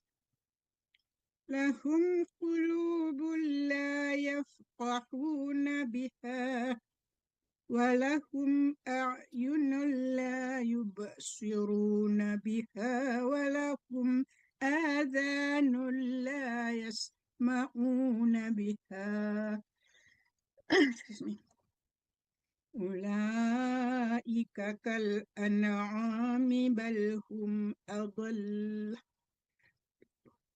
لهم قلوب لا يفقهون بها ولهم أعين لا يبصرون بها ولهم آذان لا يسمعون بها أولئك كالأنعام بل هم أضل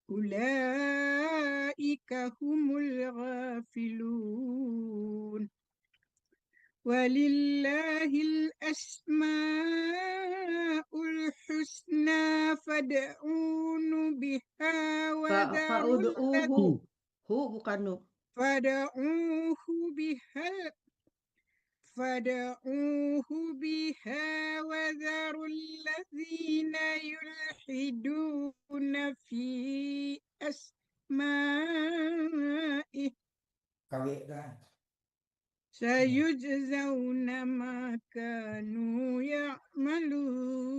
أولئك هم الغافلون ولله الأسماء الحسنى فادعوه بها فادعوه bukan nu. فادعوه بها وذروا الذين يلحدون في أسمائه سيجزون ما كانوا يعملون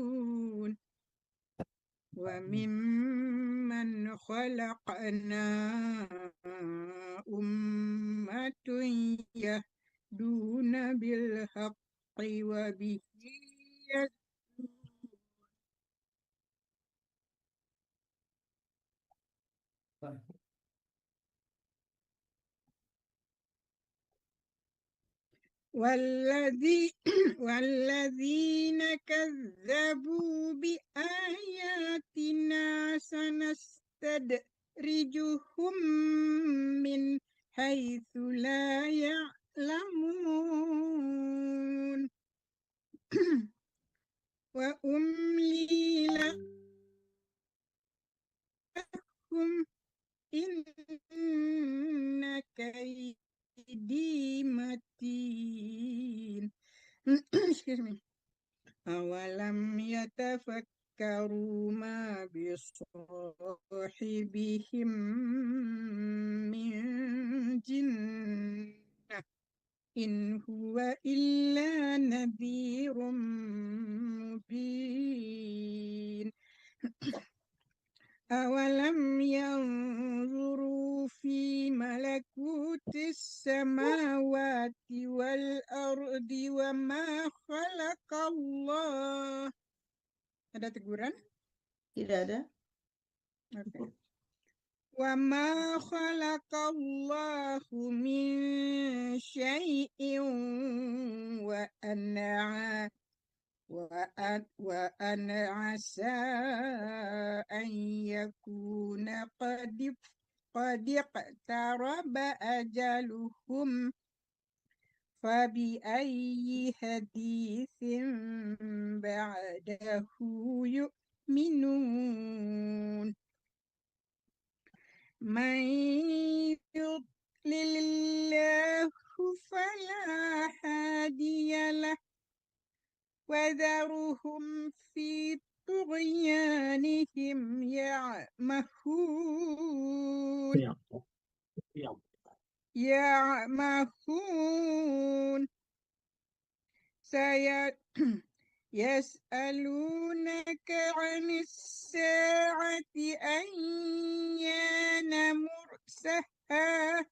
وممن خلقنا أمة يهدون بالحق وبه والذين كذبوا بآياتنا سنستدرجهم من حيث لا يعلمون وأملي لهم إن كيدي متين. Excuse me. أولم يتفكروا ما بصاحبهم من جنة إن هو إلا نذير مبين. أولم ينظروا في ملكوت السماوات والأرض وما خلق الله. Ada teguran? Tidak ada. Oke. وما خلق الله من شيء وأن عسى أن يكون قد اقترب أجلهم فبأي حديث بعده يؤمنون. من يضلل الله فلا هادي له وذرهم في طغيانهم يعمهون يسألونك عن الساعة أيان مرساها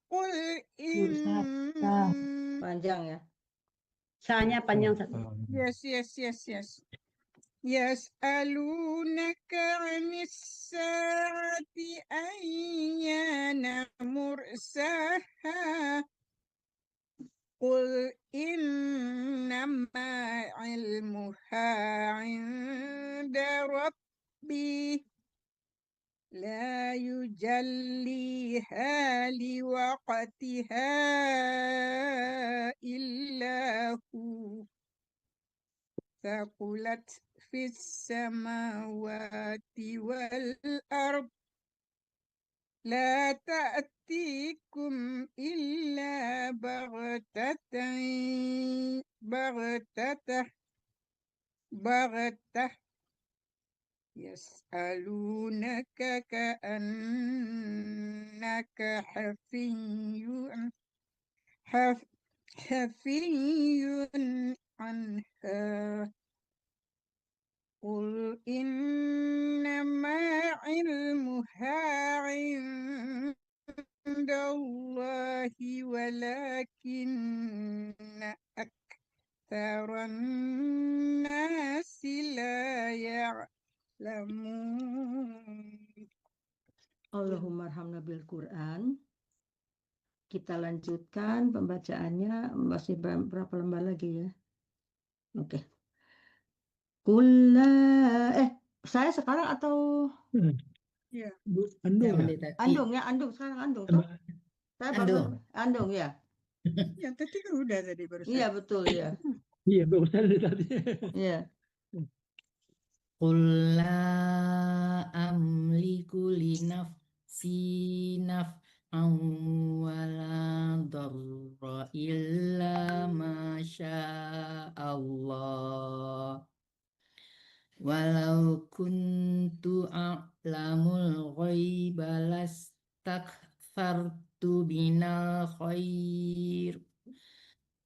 قل Panjang ya. Sanya panjang satu. Yes. يسألونك عن الساعة أيان مرساها قل إنما علمها عند ربي لا يجليها لوقتها إلا هو ثقلت في السماوات والأرض لا تأتيكم إلا بغتة يسألونك كأنك حفي عنها قل إنما علمها عند الله ولكن أكثر الناس لا يعلمون. Allahumma arhamna bil Quran. Kita lanjutkan pembacaannya. Masih berapa lembar lagi ya? Oke. Saya sekarang atau Ya. Andung ya? Andung ya? Andung sekarang Andung toh? Saya baru Andung ya. Ya tadi kan udah tadi barusan. Iya betul ya. Iya, barusan tadi. Iya. Qul la amliku li nafsi naf'an wala darra illa ma syaa Allah. Walau kuntu a'lamul ghaiba lastakthartu minal khair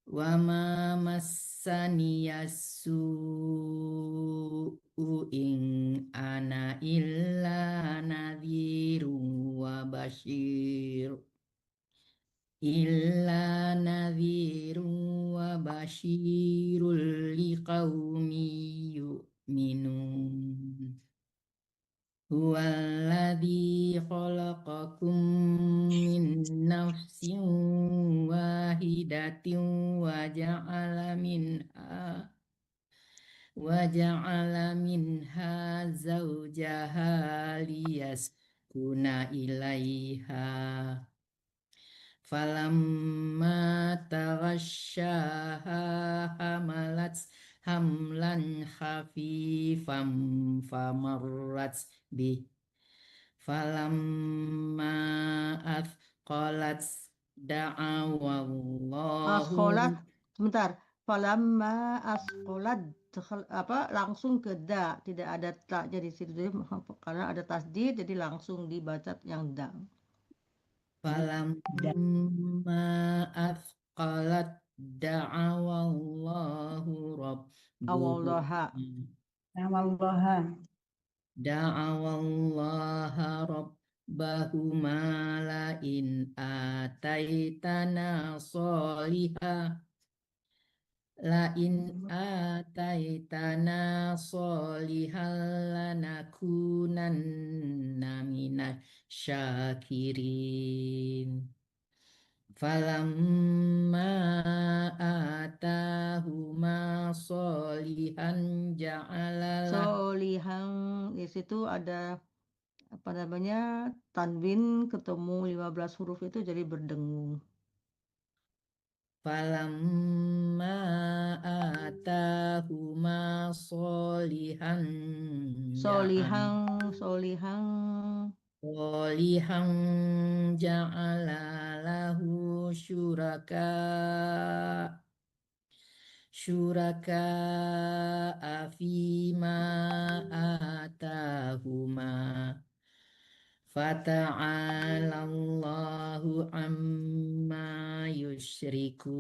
wa ma massaniyassu'u in ana illa nadhirun wa bashir bashirul liqaumi yu'minun. Huwaladzi khalaqakum min nafsin wahidatin wahidatin waja'ala minha zawjaha liyaskuna ilaiha falamma taghasyaha hamalat hamlan khafifam famarrat bih falamma athqalat da'awallahu Askolat, sebentar. Falamma askolat, langsung ke da, tidak ada ta jadi situ. Jadi, karena ada tasdid, jadi langsung dibaca yang da. falamma athqalat da'awallahu Awallaha. da'awallaha rabbahuma la in ataitana solihah lanakunanna minasy syakirin falamma atahuma solihan ja'alalah Solihan, di situ ada apa namanya, tanwin ketemu 15 huruf itu jadi berdengung. falamma atahuma solihan Solihan ja'ala lahu syuraka fima atahuma fata'alallahu amma yusyrikun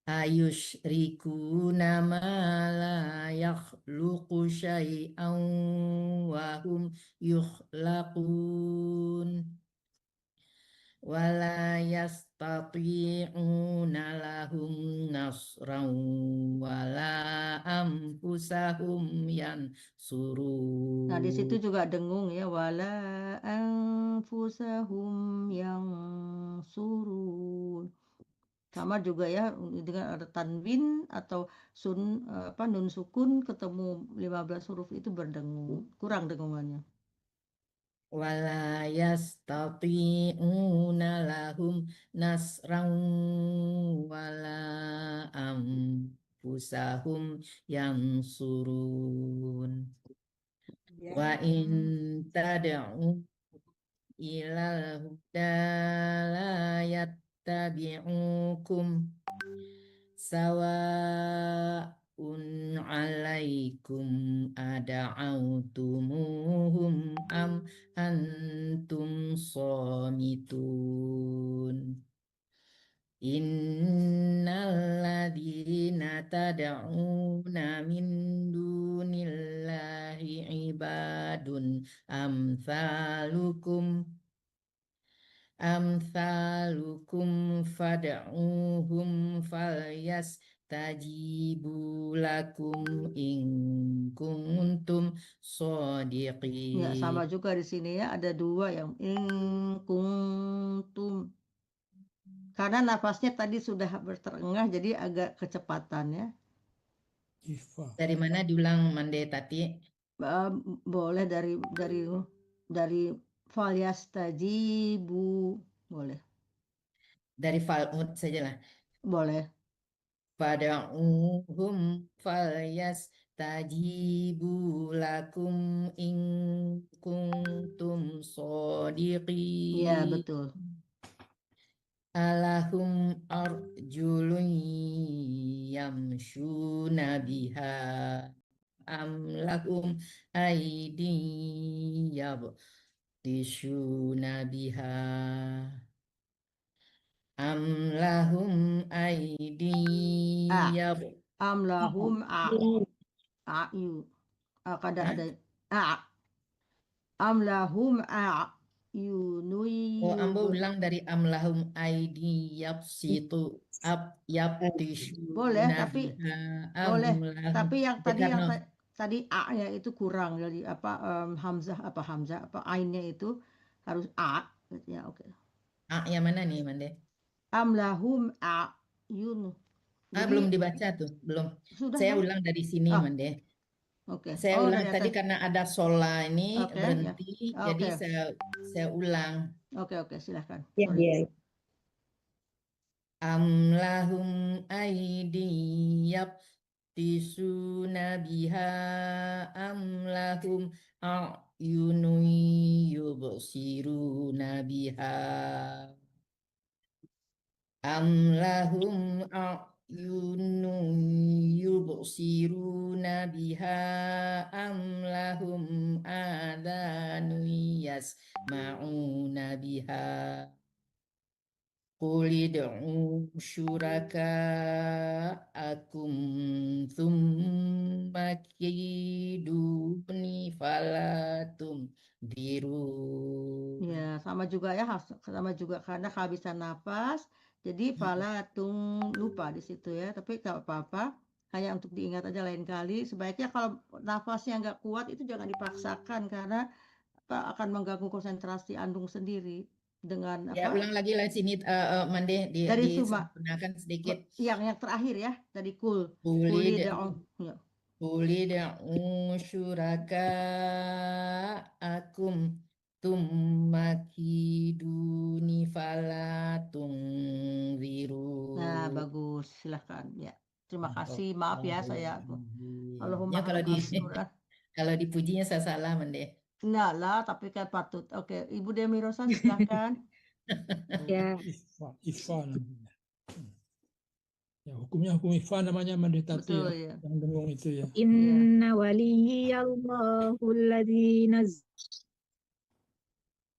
ayusyrikuna ma la yakhluqu syai'an wa hum yukhlaqun wala yastati'una lahum nasran wala anfusahum yansurun. Nah, di situ juga dengung ya, wala anfusahum yang surun. Sama juga ya, dengan ada tanwin atau nun sukun ketemu 15 huruf itu berdengung, kurang dengungannya. Wala yastati'una lahum nasran wala anfusahum yansurun. Wa in tad'u ilal huda la yattabi'ukum sawa'un 'alaikum ada'autumuhum am antum shamitun. Innal ladzina tad'una min dunillahi ibadun amsalukum fad'uhum falyastajibu lakum in kuntum shadiqin. Ya, sama juga di sini ya, ada dua yang in kuntum. Karena nafasnya tadi sudah berterengah, jadi agak kecepatan ya. Dari mana diulang Mande Tati? Boleh dari falyastajibu, boleh. Dari fal'ud sajalah. Boleh. Fad'uhum falyastajibu lakum in kuntum shadiqin. Ya, betul. Alahum arjulun yamshuna biha am lahum aydin yabtishuna biha am lahum aydin Am lahum a'yu. Kada ada am lahum a'yunui. Oh, Ambo ulang dari am lahum aydin yabsitu yabtishuna Boleh, tapi biha boleh. am lahum. Tapi yang Karena tadi a-nya itu kurang, jadi hamzah ainnya itu harus a, ya oke. Yang mana nih, Mande? Am lahum a'yun. Jadi Belum dibaca tuh, belum. sudah Saya lah. ulang dari sini, Oh, Mande. oke. Saya Oh, ulang dari tadi atas. karena ada sola ini Oke, ya. berhenti, jadi Oke. saya ulang. Oke, silahkan. Ya, Sorry. ya. Am lahum aidi yabtisuna biha am lahum a'yunun yubsiruna biha am lahum a'yunun yubsiruna biha am lahum adanun yasma'una biha Qul id'u syuraka'akum thumma kiduni falatum biru. Ya, sama juga ya, sama juga karena kehabisan nafas. Jadi fala lupa di situ ya, tapi nggak apa-apa. Hanya untuk diingat aja lain kali. Sebaiknya kalau nafasnya nggak kuat itu jangan dipaksakan karena akan mengganggu konsentrasi andung sendiri dengan Ya, ulang lagi lah sini, Mande, dari Suma disempurnakan sedikit. yang terakhir ya dari kul ya. Qul id'u syuraka'akum thumma kiduni falatum biru. Nah, bagus. Silahkan. Ya. Terima kasih. Maaf ya saya. Allahumma Ya, hamdulillah. kalau dipujinya saya salah, Mande. Enggak lah, tapi kan patut. Oke, Ibu Demi Rosa silahkan. Ya. Ifa namanya. Ya, hukumnya hukum ifa namanya mendetati Betul ya, ya. yang dengung itu ya. Inna waliyallahu alladzi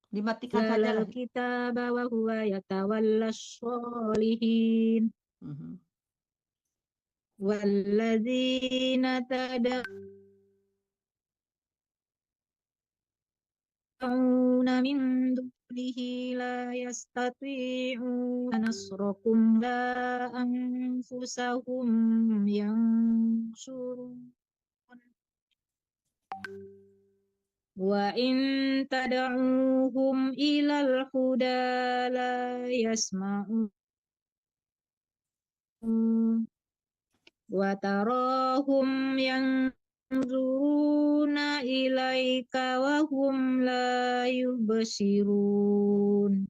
Dimatikan saja nazzala lah. al-kitaba wa huwa yatawallas sholihin walladzina tad'una min dunihi la yastati'una nasrakum la anfusahum yansurun wa in tad'uhum ilal huda la yasma'un wa tarahum yanzuruna ilaika wa hum la yubsirun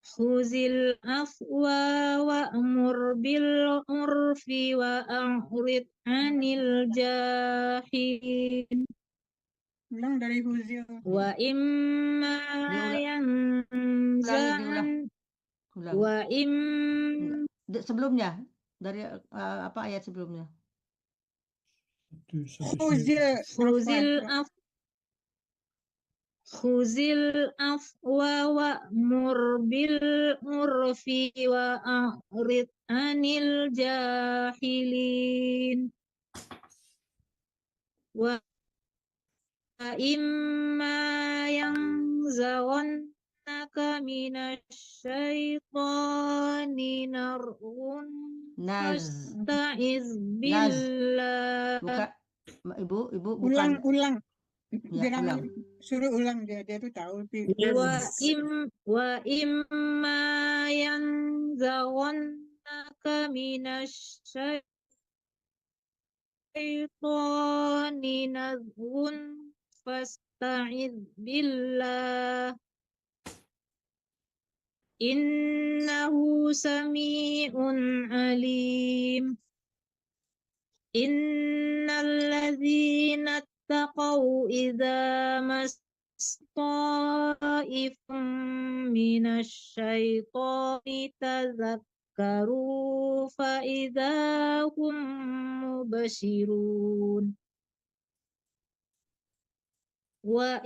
khuzil afwa wa'mur bil urfi wa a'rid 'anil jahilin Ulang dari huzil. wa imma yanza'an Ulang. wa im Sebelumnya dari apa ayat sebelumnya? Itu khuzil afwa wa'mur bil urfi wa a'rid 'anil jahilin wa imma yanzaghannaka minasyaitani nar'un fasta'iz billah. Bukan, Ibu bukan. Ulang. Ya, Jangan ulang. suruh ulang dia tuh tahu. Wa imma yanzaghannaka minasyaitani nazghun fasta'idz billah innahu sami'un alim. Innal ladzina taqaw idza masta'ifum minasyaitani tadzakkaru fa idza hum mubsirun wa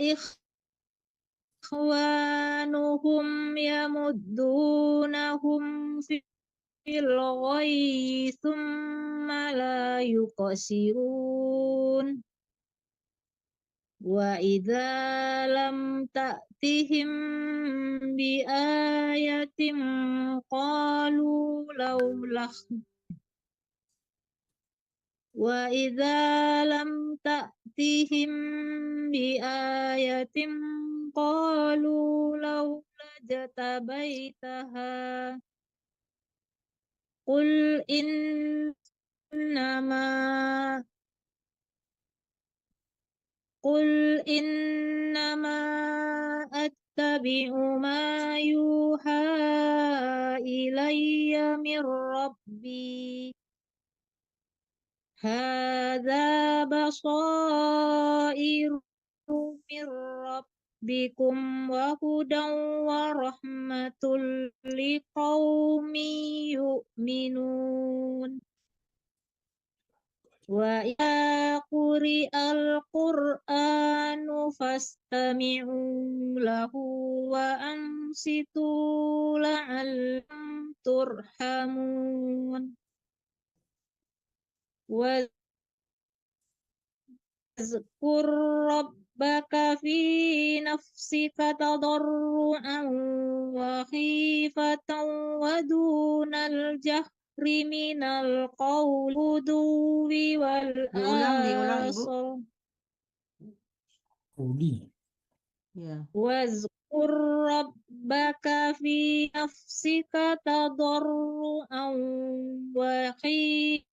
ikhwanuhum yamuddunahum fil ghayyi thumma la yuqsirun wa idza lam ta'tihim bi ayatin qalu laulah wa idza lam ta'tihim bi ayatin qalu laula اجتبيتها قل إنما أتبع ما يوحى إلي من ربي هذا بصائر من ربكم وهدى ورحمة لقوم يؤمنون وإذا قرئ القرآن فاستمعوا له وأنصتوا لعلكم ترحمون واذكر ربك في نفسك تضرعا وخيفة ودون الجهر من القول غدو Diulang, Ibu. والآصال Uli. Ya. واذكر ربك في نفسك تضرعا وخيفة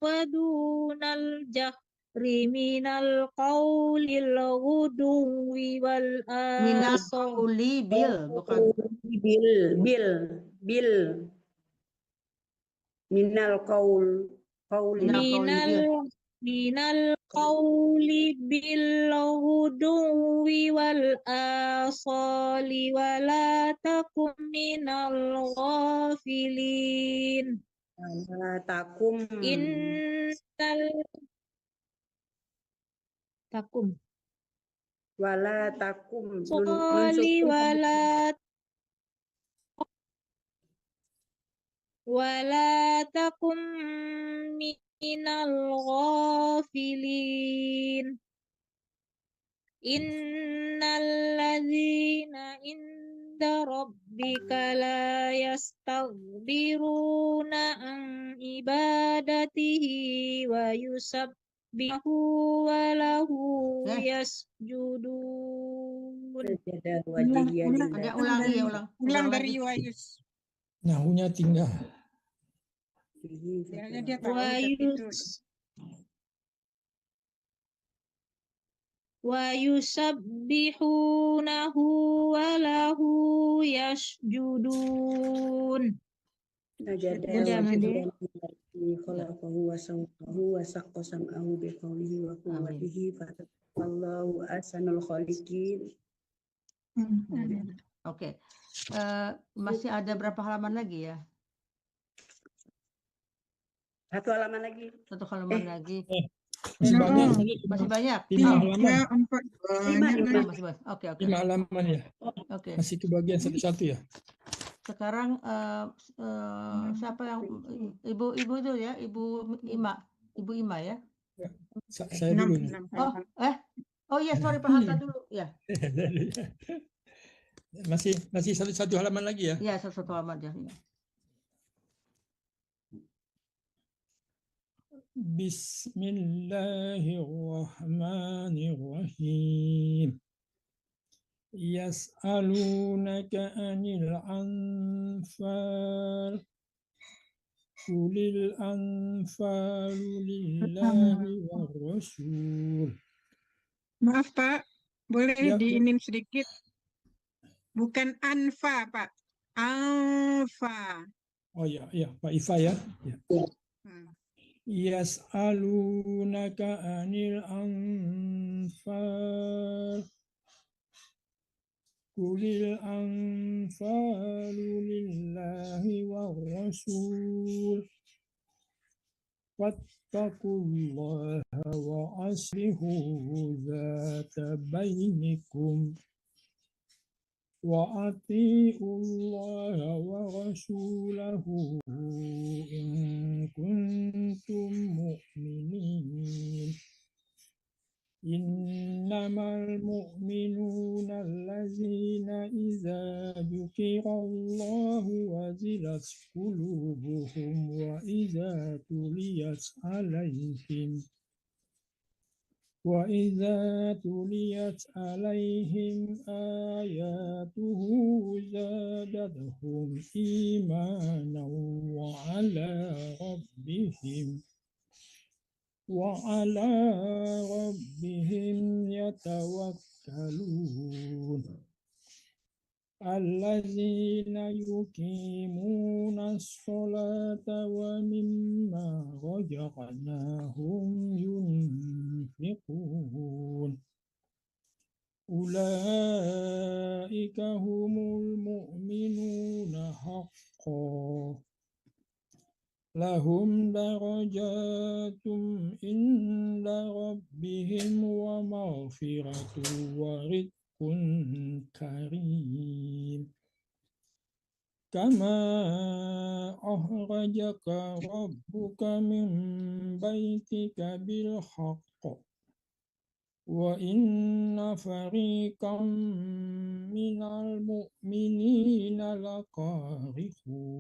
ودون الجهر من القول الغدو Minal والآصال qauli bil, bukan. bil minal qaul qauli Minal qauli bil. من القول بالغدو والآصال ولا تكن من الغافلين wala takum تكن wala takum صال ولا تكن من الغافلين إن الذين عند ربك لا يستكبرون عن عبادته ويسبحه وله يسجدون Sajada Ulang, wajhiya ulang, Ada lillah. ulangi ya, dari, ulang. ulang Ulang dari lagi. Wayus. Nahunya tinggal. Kayaknya dia tahu, tapi itu ويسبحونه وله يسجدون Sajada Udah, wajhiya Made. lillahi khalaqahu wa sawwahu wa saqqa sam'ahu bi qawlihi wa quwwatihi fatallahu ahsanul khaliqin. Oke. Masih ada berapa halaman lagi ya? Satu halaman lagi. Satu halaman lagi. Masih banyak. Masih banyak. 5 halaman. 5 Oh, masih banyak. Oke. 5 halaman ya. Oke. Masih kebagian satu-satu ya. Sekarang siapa yang ibu itu ya, Ibu Ima ya? Saya dulu nih. Oh iya, sorry Pak Hatta dulu ya. Masih satu halaman lagi ya. Iya, satu halaman ya. Bismillahirrahmanirrahim. Yas'alunaka 'anil anfal. Qulil anfalu lillahi war rasul. maaf Pak, boleh Ya, Bu. diinin sedikit? Bukan anfa Pak, alfa. Oh ya, Pak Ifa ya. Yas'alunaka 'anil anfal. Qulil anfalu lillahi war rasul. Wattaqullaha wa aslihu dzata bainikum. Wa atiullaha wa rasulahu in kuntum mu'minin. Innamal mu'minuna allazina idza dzukirallahu wajilat qulubuhum wa idza tuliyat alaihim وإذا تليت عليهم آياته زادتهم إيمانا وعلى ربهم يتوكلون الذين يقيمون الصلاة ومما رزقناهم ينفقون أولئك هم المؤمنون حقا لهم درجات عند ربهم ومغفرة ورزق كريم كما أخرجك ربك من بيتك بالحق وإن فريقا من المؤمنين لكارهون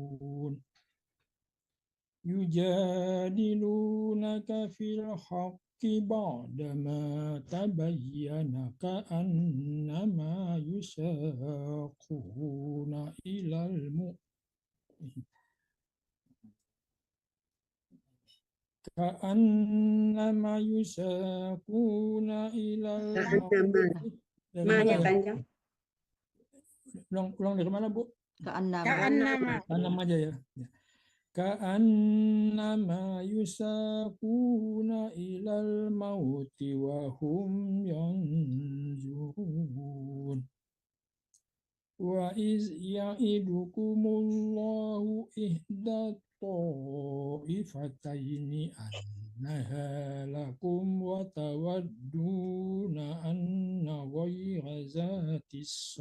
يجادلونك في الحق بعدما تبين كأنما يساقون إلى Ma-nya panjang. Ulang dari mana, Bu? Ka'annama. Tanam aja ya. Ka'annama yusaquna ilal mauti wa hum yanzurun. Wa iz ya'idukumullahu ihda ta'ifataini annaha lakum wa tawadduna anna ghayra zatis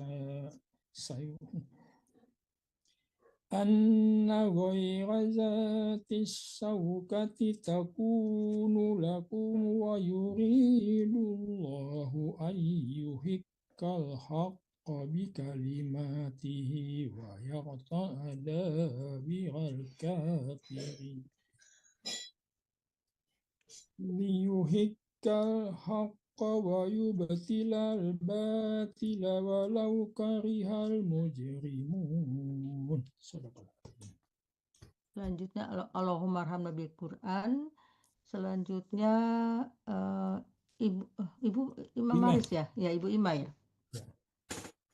anna ghayra zatis sawkati takunu lakum wa yuridullahu ayyuhikkal haqqa bikalimatihi wa yaqta'a dabiral kafirin liyuhikkal haqqa wa yubtilal batila walau karihal mujrimun. Selanjutnya Allahumma arhamna bil Quran. Selanjutnya Ibu Imam Ima. Maris ya? Ya, Ibu Ima ya.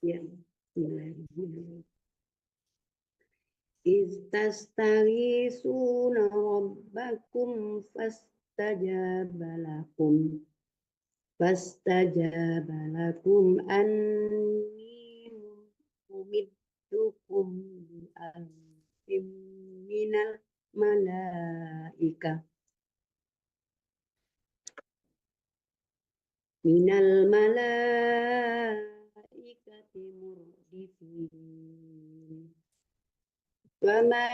Ya. Istastaghisuna rabbakum fastajaba lakum anni mumiddukum bi alfin minal malaikati murdifin wa ma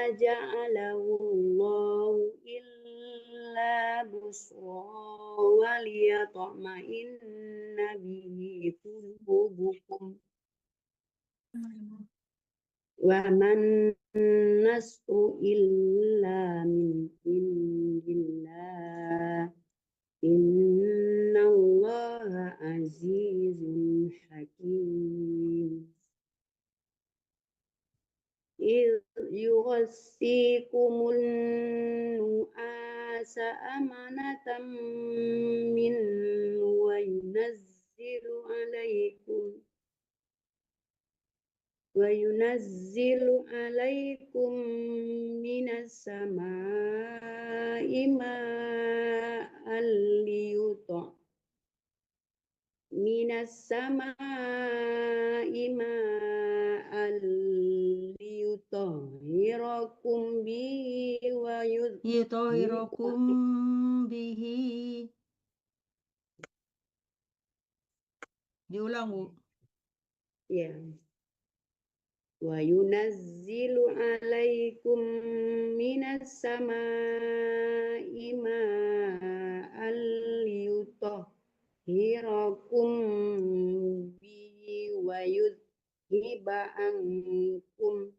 ja'alahu Allahu illa busra wa liyatma'inna bihi qulubukum wa man nasru illa min indillah innallaha azizun hakim yughasikumun nu'asa amanatan min wa yunazzilu alaikum minas samaa'i ma'an liyutahhirakum bihi wa Yutahhirakum bihi. Diulang, Bu. ya. Wa yunazzilu alaikum minas samaa'i ma'an liyutahhirakum bihi wa yudhiba ankum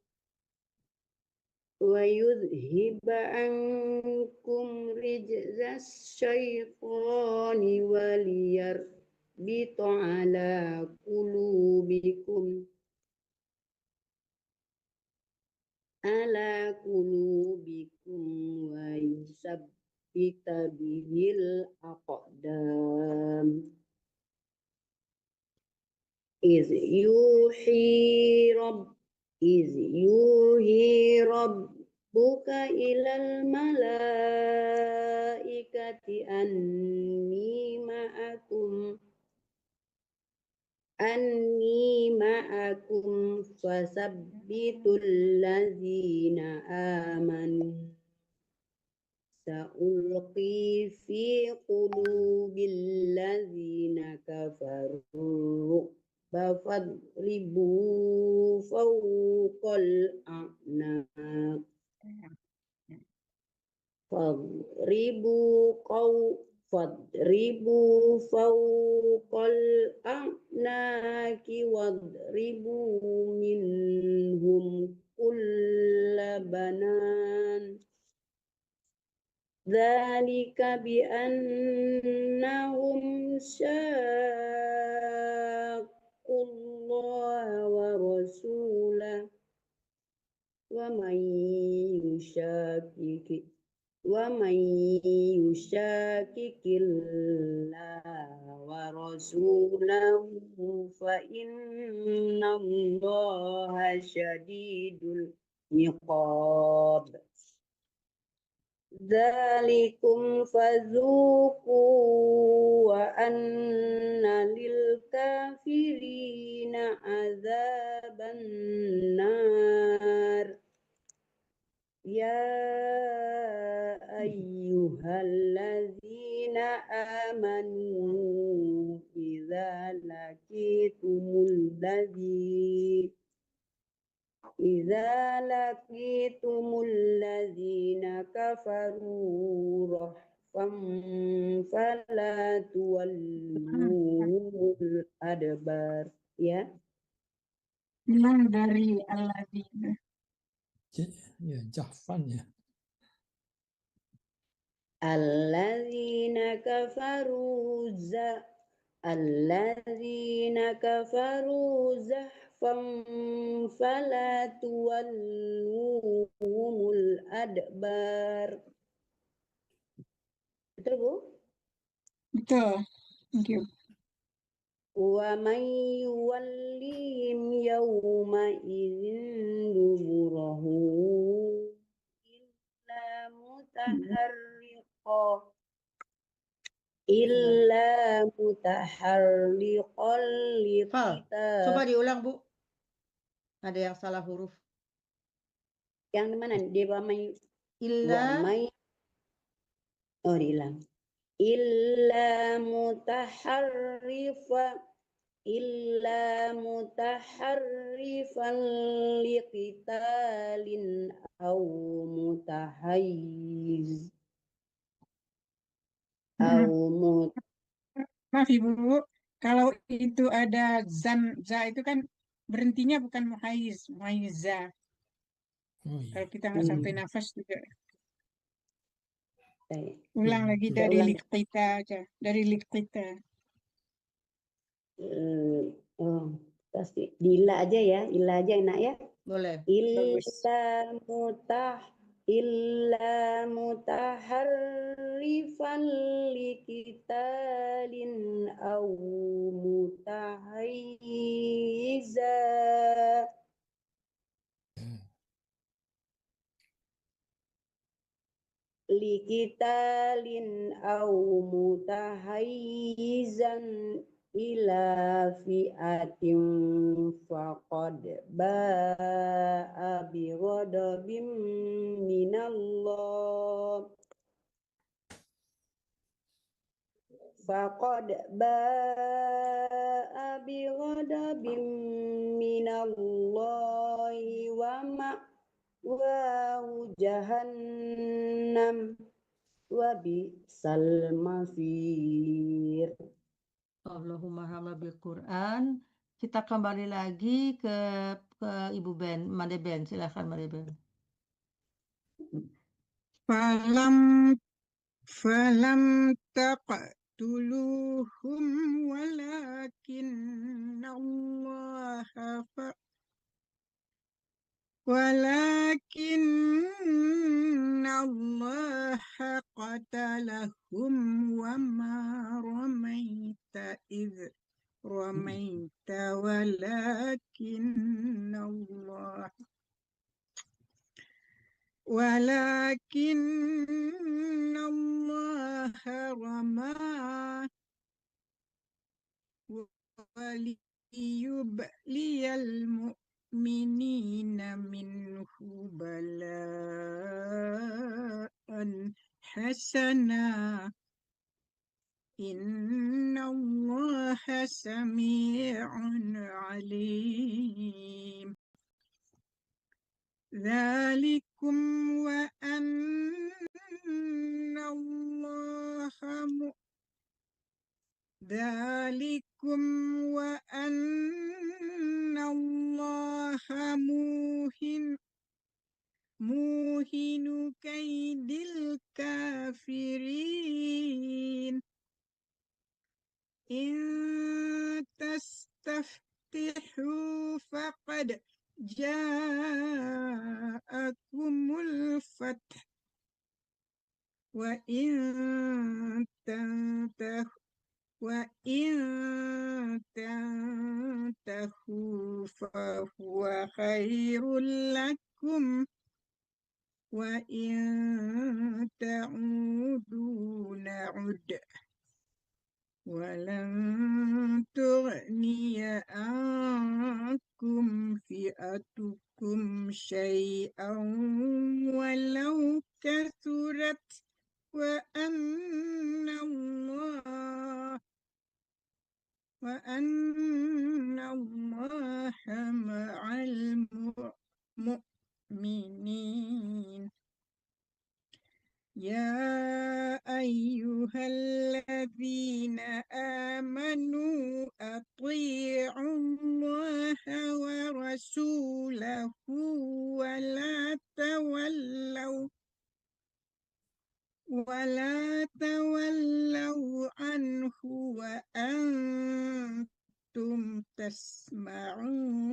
ويذهب عنكم رجز الشيطان وليربط على قلوبكم ويثبت به الأقدام إذ يوحي ربك إلى الملائكة أني معكم فثبتوا الذين آمنوا سألقي في قلوب الذين كفروا فاضربوا فوق الأعناق فاضربوا فوق الأعناق واضربوا منهم كل بنان ذلك بأنهم شاقوا الله ورسوله ومن يشاكك الله ورسوله فإن الله شديد العقاب ذلكم فذوقوا وأن للكافرين عذاب النار يا أيها الذين آمنوا إذا لقيتم الذين كفروا رحفا فلا تولوهم الأدبار ya. Bilang dari alladzina. Ya, Jahfan ya. Alladzina kafaru zahfan fala tuwalluhumul adbar. Betul, Bu? Betul. Thank you. Wa man yuwallihim yawma idzin duburahu illa mutaharriqan liqital. Coba diulang, Bu. Ada yang salah huruf. Yang mana? Dia diulang. Illa mutaharrifan liqitalin aw mutahayyiz Maaf Ibu, kalau itu ada za itu kan berhentinya bukan muhayyiza. Oh iya. Kalau kita nggak sampai nafas juga. Ulang Ya, lagi betul. dari liqtita aja, dari liqtita. Pasti dila aja ya, ila aja enak ya. Boleh. Illa mutaharrifan liqitalin aw mutahayyiza ila fi'atin faqad ba'a bighadabin minallah wa ma'wahu jahannam wa bi'sal masir. Allahumma hamla bil Quran. Kita kembali lagi ke Ibu Ben, Made Ben. Silakan Made Ben. فلم تقتلوهم ولكن الله قتلهم وما رميت إذ رميت ولكن الله رمى وليبلي المؤمنين منه بلاء حسنا إن الله سميع عليم ذلكم وأن الله موهن كيد الكافرين إن تستفتحوا فقد جاءكم الفتح وإن تنتهوا فهو خير لكم وإن تعودوا نعد ولن تغني عنكم فئتكم شيئا ولو كثرت وأن الله مع المؤمنين يا أيها الذين آمنوا أطيعوا الله ورسوله ولا تولوا عنه وأنتم تسمعون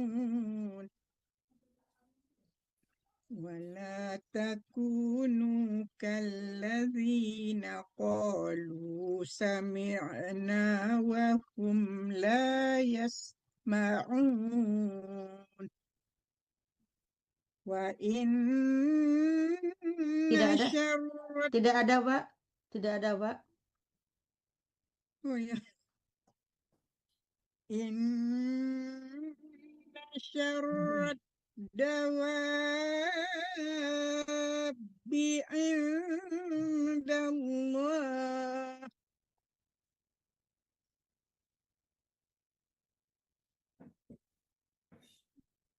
ولا تكونوا كالذين قالوا سمعنا وهم لا يسمعون وإن Tidak ada, Pak. Tidak ada, Pak. Oh ya. إن شر الدواب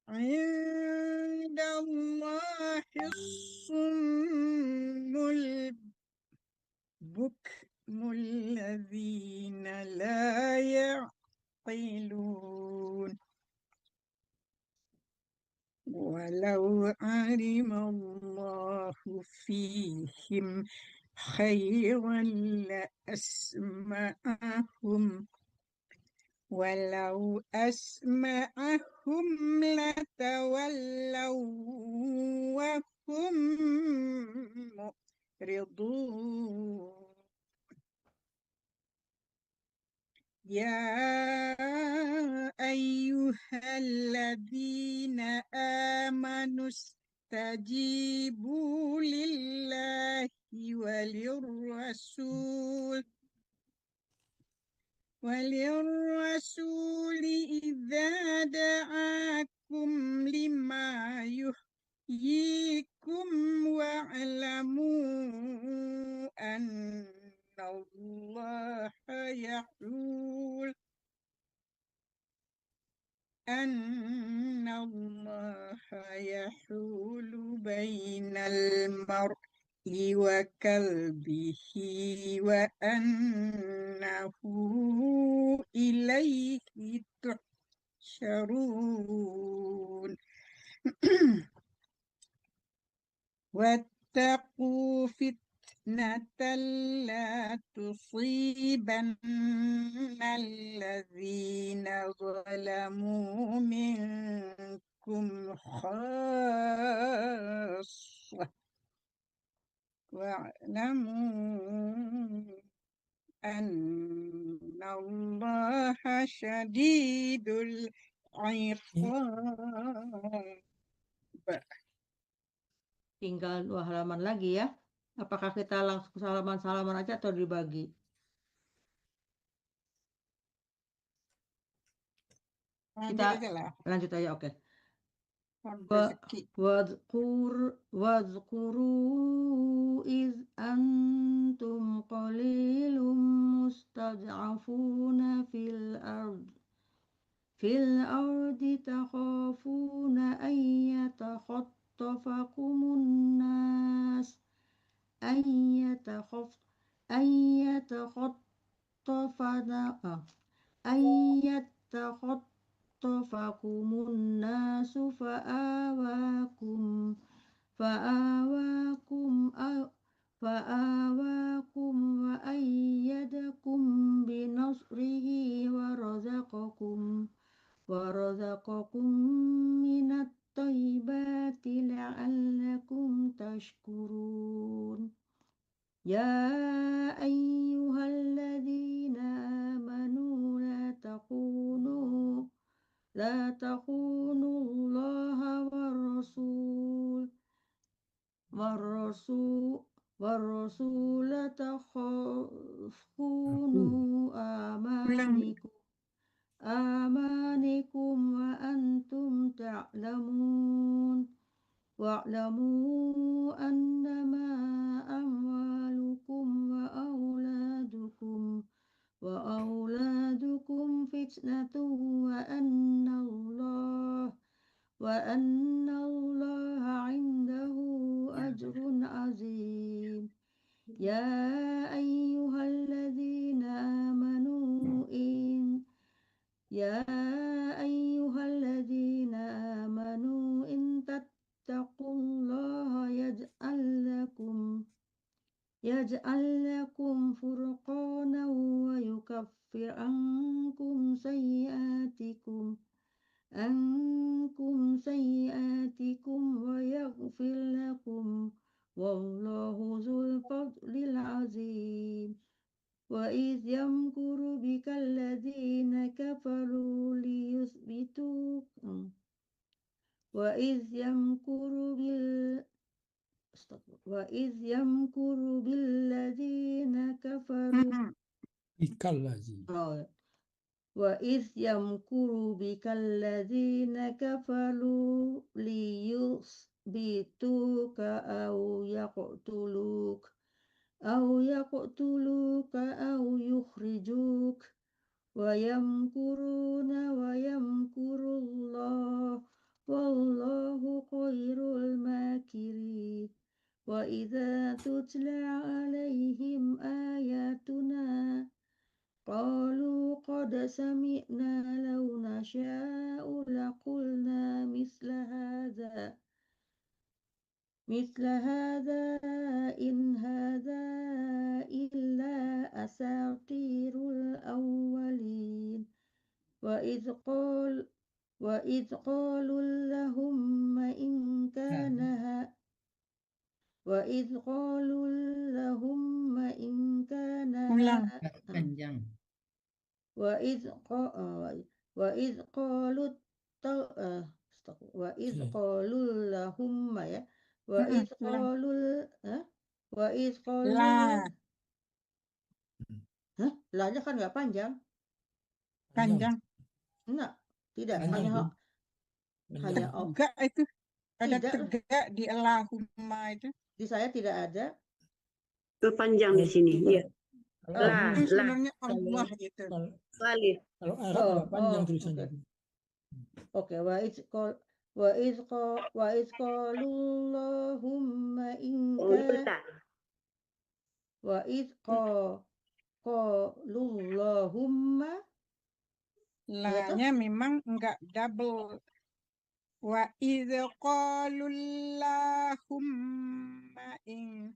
عند الله الصم البكم الذين لا يعقلون ولو علم الله فيهم خيرا لأسمعهم ولو أسمعهم لتولوا وهم معرضون يا أيها الذين آمنوا استجيبوا لله وللرسول إذا دعاكم لما يحييكم واعلموا أن الله يحول بين المرء وقلبه وأنه إليه تحشرون واتقوا فتنة لا تصيبن الذين ظلموا منكم خاصة واعلموا أن الله شديد العقاب. Tinggal 2 halaman lagi ya. Apakah kita langsung salaman-salaman aja atau dibagi? Lanjut Kita aja lah. lanjut aja, oke. Rezeki. واذكروا إذ أنتم قليل مستضعفون في الأرض تخافون أن يتخطفكم الناس أن يتخطفكم الناس فآواكم وأيدكم بنصره ورزقكم من الطيبات لعلكم تشكرون. يا أيها الذين آمنوا لا تخونوا الله والرسول تخونوا آمانكم وأنتم تعلمون. واعلموا أنما أموالكم وأولادكم فتنة وأن الله عنده أجر عظيم. يا أيها الذين آمنوا إن تتقوا الله يجعل لكم فرقانا ويكفر عنكم سيئاتكم ويغفر لكم والله ذو الفضل العظيم. وإذ يمكر بك الذين كفروا ليثبتوك وإذ يمكر بالذين كفروا وإذ يمكر بك الذين كفروا ليثبتوك أو يقتلوك أو يخرجوك ويمكرون ويمكر الله والله خير الماكرين. وإذا تتلى عليهم آياتنا قالوا قد سمعنا لو نشاء لقلنا مثل هذا إن هذا إلا أساطير الأولين. وإذ قالوا اللهم إن كان Panjang. وإذ قالوا اللهم lahnya kan nggak panjang. Panjang. Enggak, tidak. Panjang, Hanya Tegak itu. Ada Tidak. tegak di Allahumma itu. di saya tidak ada. Itu panjang di sini. Iya. Itu sebenarnya Allah itu. Salih. Kalau Arab nggak panjang tulisannya. Oke, wa iz qalu Allahumma in Urutan. wa iz qalu Allahumma Lanya memang enggak double Wa idh qalu Allahumma in.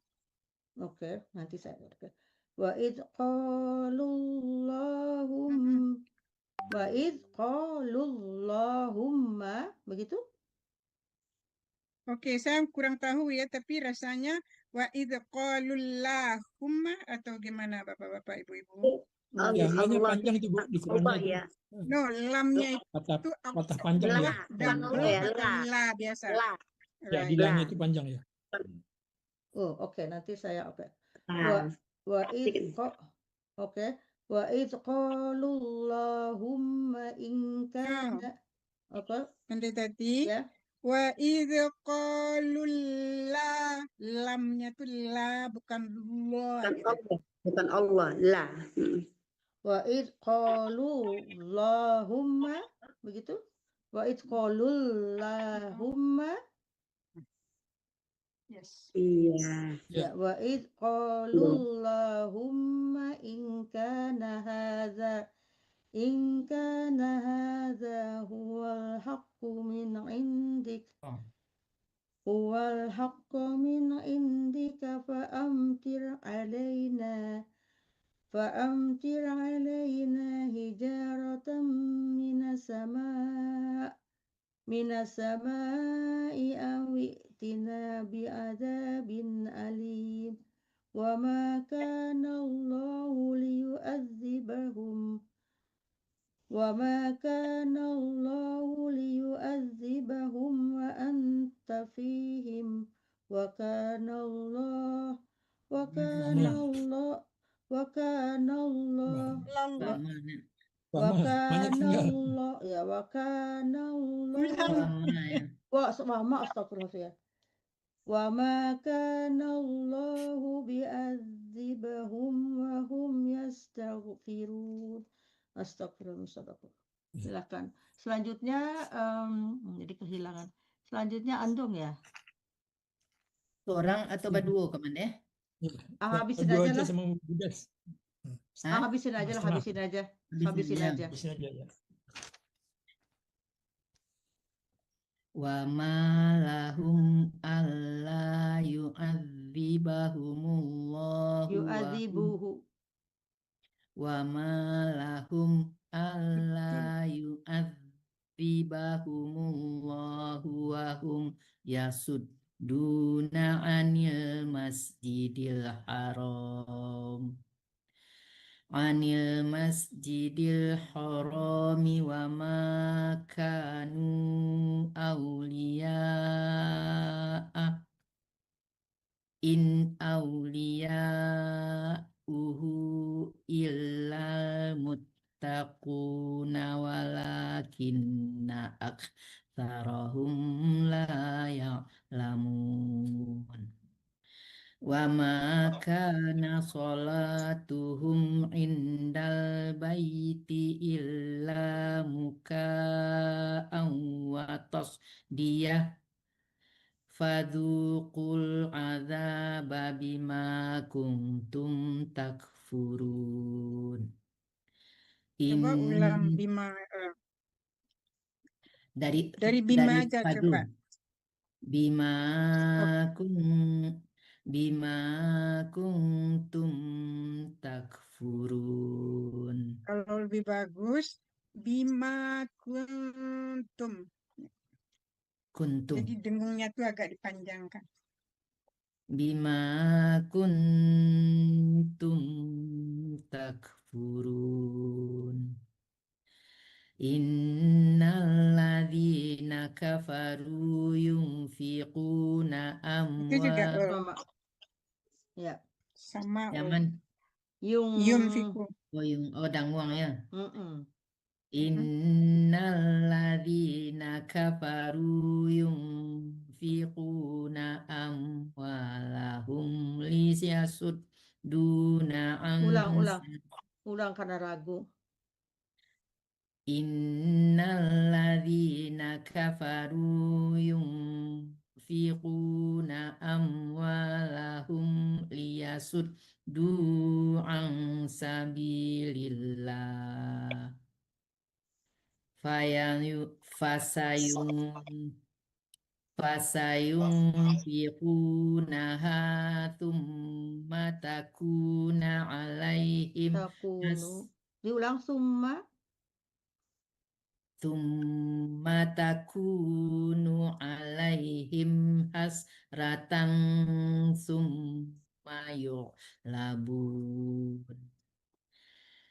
Oke, nanti saya oke. Wa id qalullahum wa id qalullahumma begitu? Oke, saya kurang tahu ya, tapi rasanya wa idh qalu Allahumma atau gimana Bapak-bapak Ibu-ibu? Ya, lanya Allah, panjang itu Bu di Allah Qurannya itu. ya. No, lamnya Patah itu patah panjang ya. La, dan bukan do Allah ya, atau la. la biasa. La. Ya, di Right. lanya La. itu panjang ya. Oh, oke, nanti saya oke. Nah, Wa id oke. Wa id qalullahumma in kana apa? Nanti tadi Ya. wa idh qalu la, lamnya itu la bukan lo bukan gitu. Allah, bukan Allah, la. Wa id qalullahumma begitu? Wa id qalullahumma Yes. Iya. ya wa id qalullahumma in kana hadza huwal haqqu min indik Oh. huwal haqqu min indika fa'amtir alaina hijaratan minas sama'i aw i'tina bi'adzabin alim wa ma kana Allahu liyu'adzibahum wa anta fihim wa kana Allah wa kana Allah wa kana Allah Lama. wa Banyak kana tinggal. Allah ya wa kana Allah astagfirullah ya. Wa ma kana Allahu bi'adzibahum wa hum yastaghfirun. Astagfirullah. Silakan. Selanjutnya jadi kehilangan. Selanjutnya Andung ya. Seorang atau berdua kaman ya? Ya, Habisin berdua aja aja lah. sama Budes. Hah? Habisin aja lah, Setengah. habisin aja. Habisin Habisin aja. aja. Habisin aja ya. Wa ma lahum alla yu'adzibahumullahu Yu'adzibuhu. wa ma lahum alla yu'adzibahumullahu wa hum yasudduna 'anil masjidil haram wa ma kanu awliya'a in awliya'uhu illa muttaquna walakinna aktsarahum la ya'lamun wa ma kana sholatuhum indal baiti illa muka'an wa tasdiyah fadzuqul adzaba bima kuntum takfurun. Coba ulang bima dari bima aja fadu. coba. Bima kuntum takfurun. Kalau lebih bagus bima kuntum. Jadi dengungnya tuh agak dipanjangkan. Bima kuntum takfurun. Innalladzina kafaru yunfiquna Itu juga Sama. Ya. sama Yaman. yunfiqu. Dangwang ya. Mm-mm. Innalladzina kafaru yunfiquna amwalahum liyasudduna an Ulang karena ragu. Innalladzina kafaru yunfiquna amwalahum liyasuddu an sabilillah fasayunfiqunaha thumma takuna alaihim Takunu. Diulang summa. Thumma takunu alaihim hasratan summa yu'labun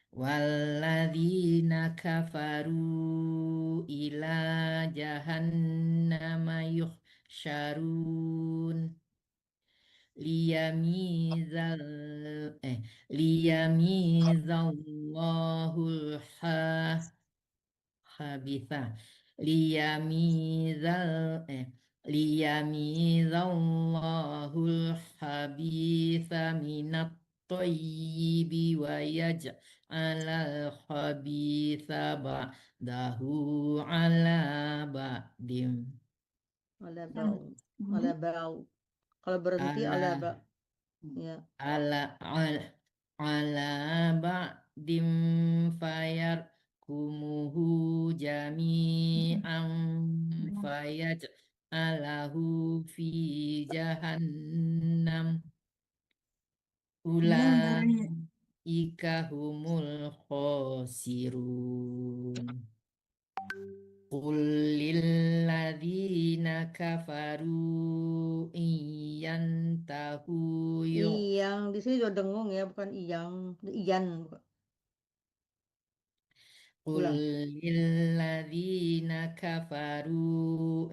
walladzina kafaru ila jahannama yuhsyarun liyamizallahul khabitha liyamizallahul khabitha minat thayyibi wa yaj'alal khabitha ba'dahu ala ba'dim Ala bau. Ala bau. Kalau berhenti ala ba. Ya. ala ba'dim fayarkumuhu jami'an fayaj'alahu fi jahannam ulaika humul khosirun Qul lilladzina kafaru iyantahu Iyang di sini udah dengung ya, bukan iyang, iyan. Qul Ulang. lilladzina kafaru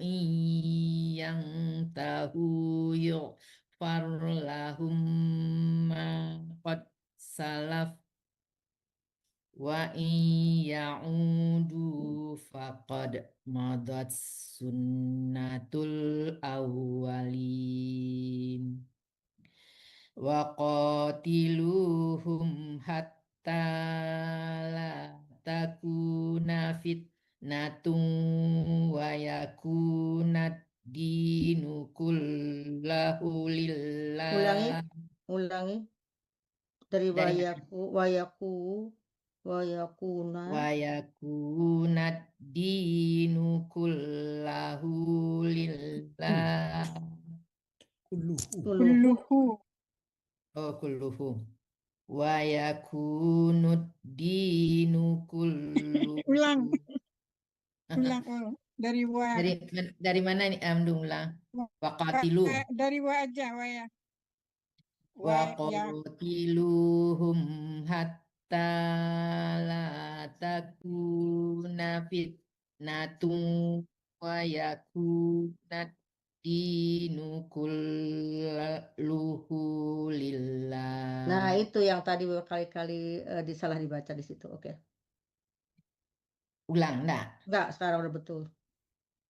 iyantahu yughfar lahum ma qad salaf wa ya'udu faqad madat sunnatul awwalin wa qatiluhum hatta la takuna fitnatun wa yakunad dinu kullahu lillah Ulangi. Dari Dari wayakuna. wa yakunad dinu kullahu lillah Kulluhu. kulluhu wa yakunud dinu kulluhu Ulang. Oh. Dari wa. dari mana ini amdullah waqatilu Dari wa aja wa ya. waqatiluhum hatta la takuna fitnatun wa yakunad dinu kulluhu lillah. Nah, itu yang tadi berkali-kali disalah dibaca di situ. Oke. Ulang enggak? Enggak, sekarang udah betul.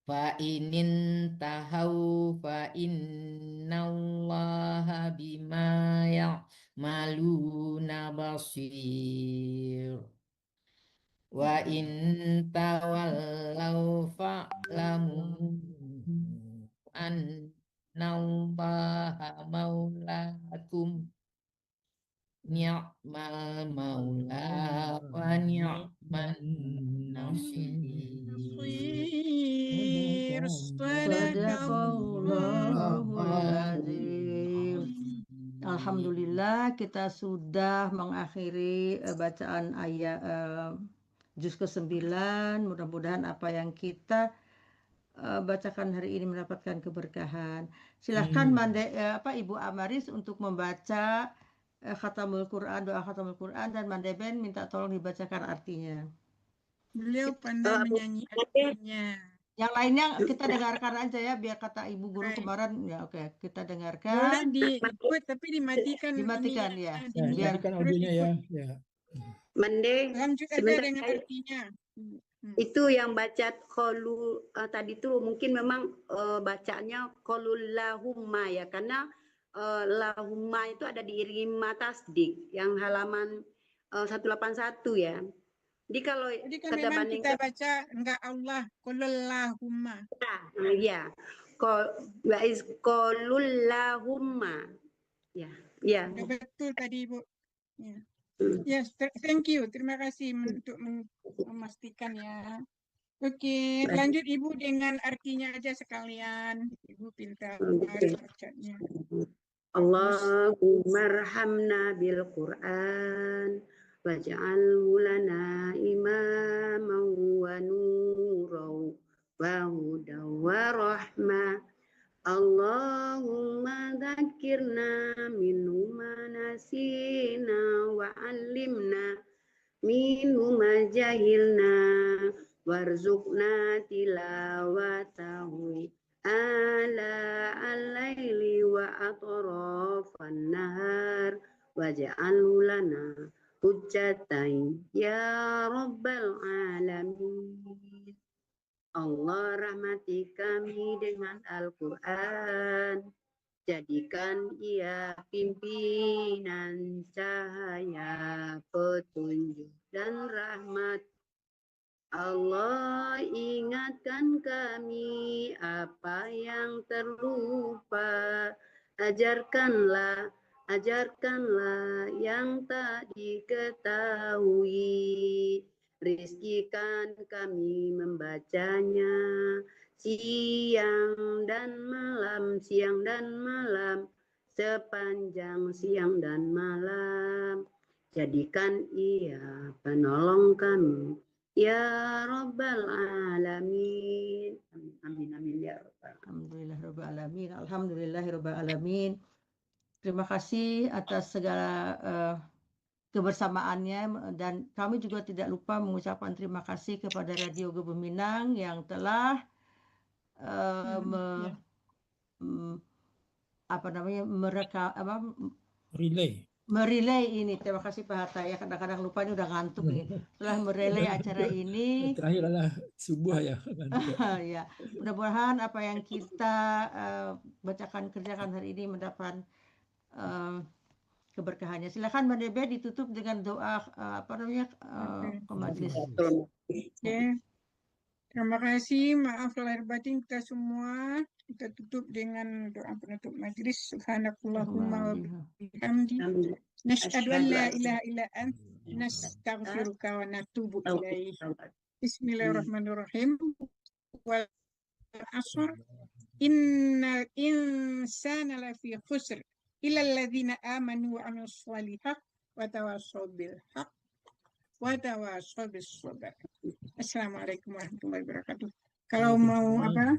Fa inin tahau fa innallaha bima ya'maluna basir. Wa in tawallaw fa'lamu annallaha maulakum ni'mal maula wa ni'man nasir. Sadaqallahul azim. Alhamdulillah kita sudah mengakhiri bacaan ayat juz ke-9. Mudah-mudahan apa yang kita bacakan hari ini mendapatkan keberkahan. Silahkan Ibu Amaris untuk membaca khatamul Quran, doa khatamul Quran, dan Mandeben minta tolong dibacakan artinya. Beliau pandai menyanyi artinya. Yang lainnya kita dengarkan aja ya, biar kata Ibu Guru kemarin ya. Oke, kita dengarkan. Boleh diikut tapi dimatikan. Dimatikan ini, ya. Matikan audionya ya. Mende, Lanjut aja sebentar, dengan artinya. itu yang baca qalu tadi tuh mungkin memang bacanya qalullahumma ya, karena lahumma itu ada di irimah tasdik yang halaman 181 ya. Jadi kalau kan memang kita baca enggak Allah, qalullahumma. Ya, qalullahumma. Ya. Betul tadi Ibu. Ya. Yes, thank you. Terima kasih untuk memastikan ya. Oke, lanjut Ibu dengan artinya aja sekalian. Ibu pintar Oke. bacanya. Allahumma arhamna bil Qur'an waj'alhu lana imaman wa nuran wa hudan wa rahmah. Allahumma dzakirna minhu ma nasina wa 'allimna minhu ma jahilna warzuqna tilawatahu ala al-laili wa atrafan nahar waj'alhu lana hujjatan ya rabbal alamin. Allah rahmati kami dengan Al-Quran, jadikan ia pimpinan cahaya petunjuk dan rahmat. Allah ingatkan kami apa yang terlupa, ajarkanlah yang tak diketahui. Rizkikan kami membacanya siang dan malam, sepanjang siang dan malam. Jadikan ia penolong kami, ya Rabbal Alamin. Amin, amin, ya Rabbal. Alhamdulillahirrahmanirrahim. Alhamdulillahirrahmanirrahim. Terima kasih atas segala kebersamaannya, dan kami juga tidak lupa mengucapkan terima kasih kepada Radio Gebu Minang yang telah merelay ini. Terima kasih Pak Hatta ya, kadang-kadang lupa, ini udah ngantuk nih. Telah merelay acara ini. Terakhir adalah subuh ya. Ya, mudah-mudahan apa yang kita kerjakan hari ini mendapat keberkahannya. Silakan Mbak Debe ditutup dengan doa ke majelis. Oke. Terima kasih, maaf lahir batin kita semua. Kita tutup dengan doa penutup majelis. Subhanakallahumma wa bihamdi. Nasyhadu an la ilaha illa anta nastaghfiruka wa natubu ilaik. Bismillahirrahmanirrahim. Wal asr innal insana lafi khusr illa alladzina amanu wa amilus shalihat wa tawassaw bil haqq wa tawassaw bis sabr. Assalamualaikum warahmatullahi wabarakatuh. Kalau mau apa?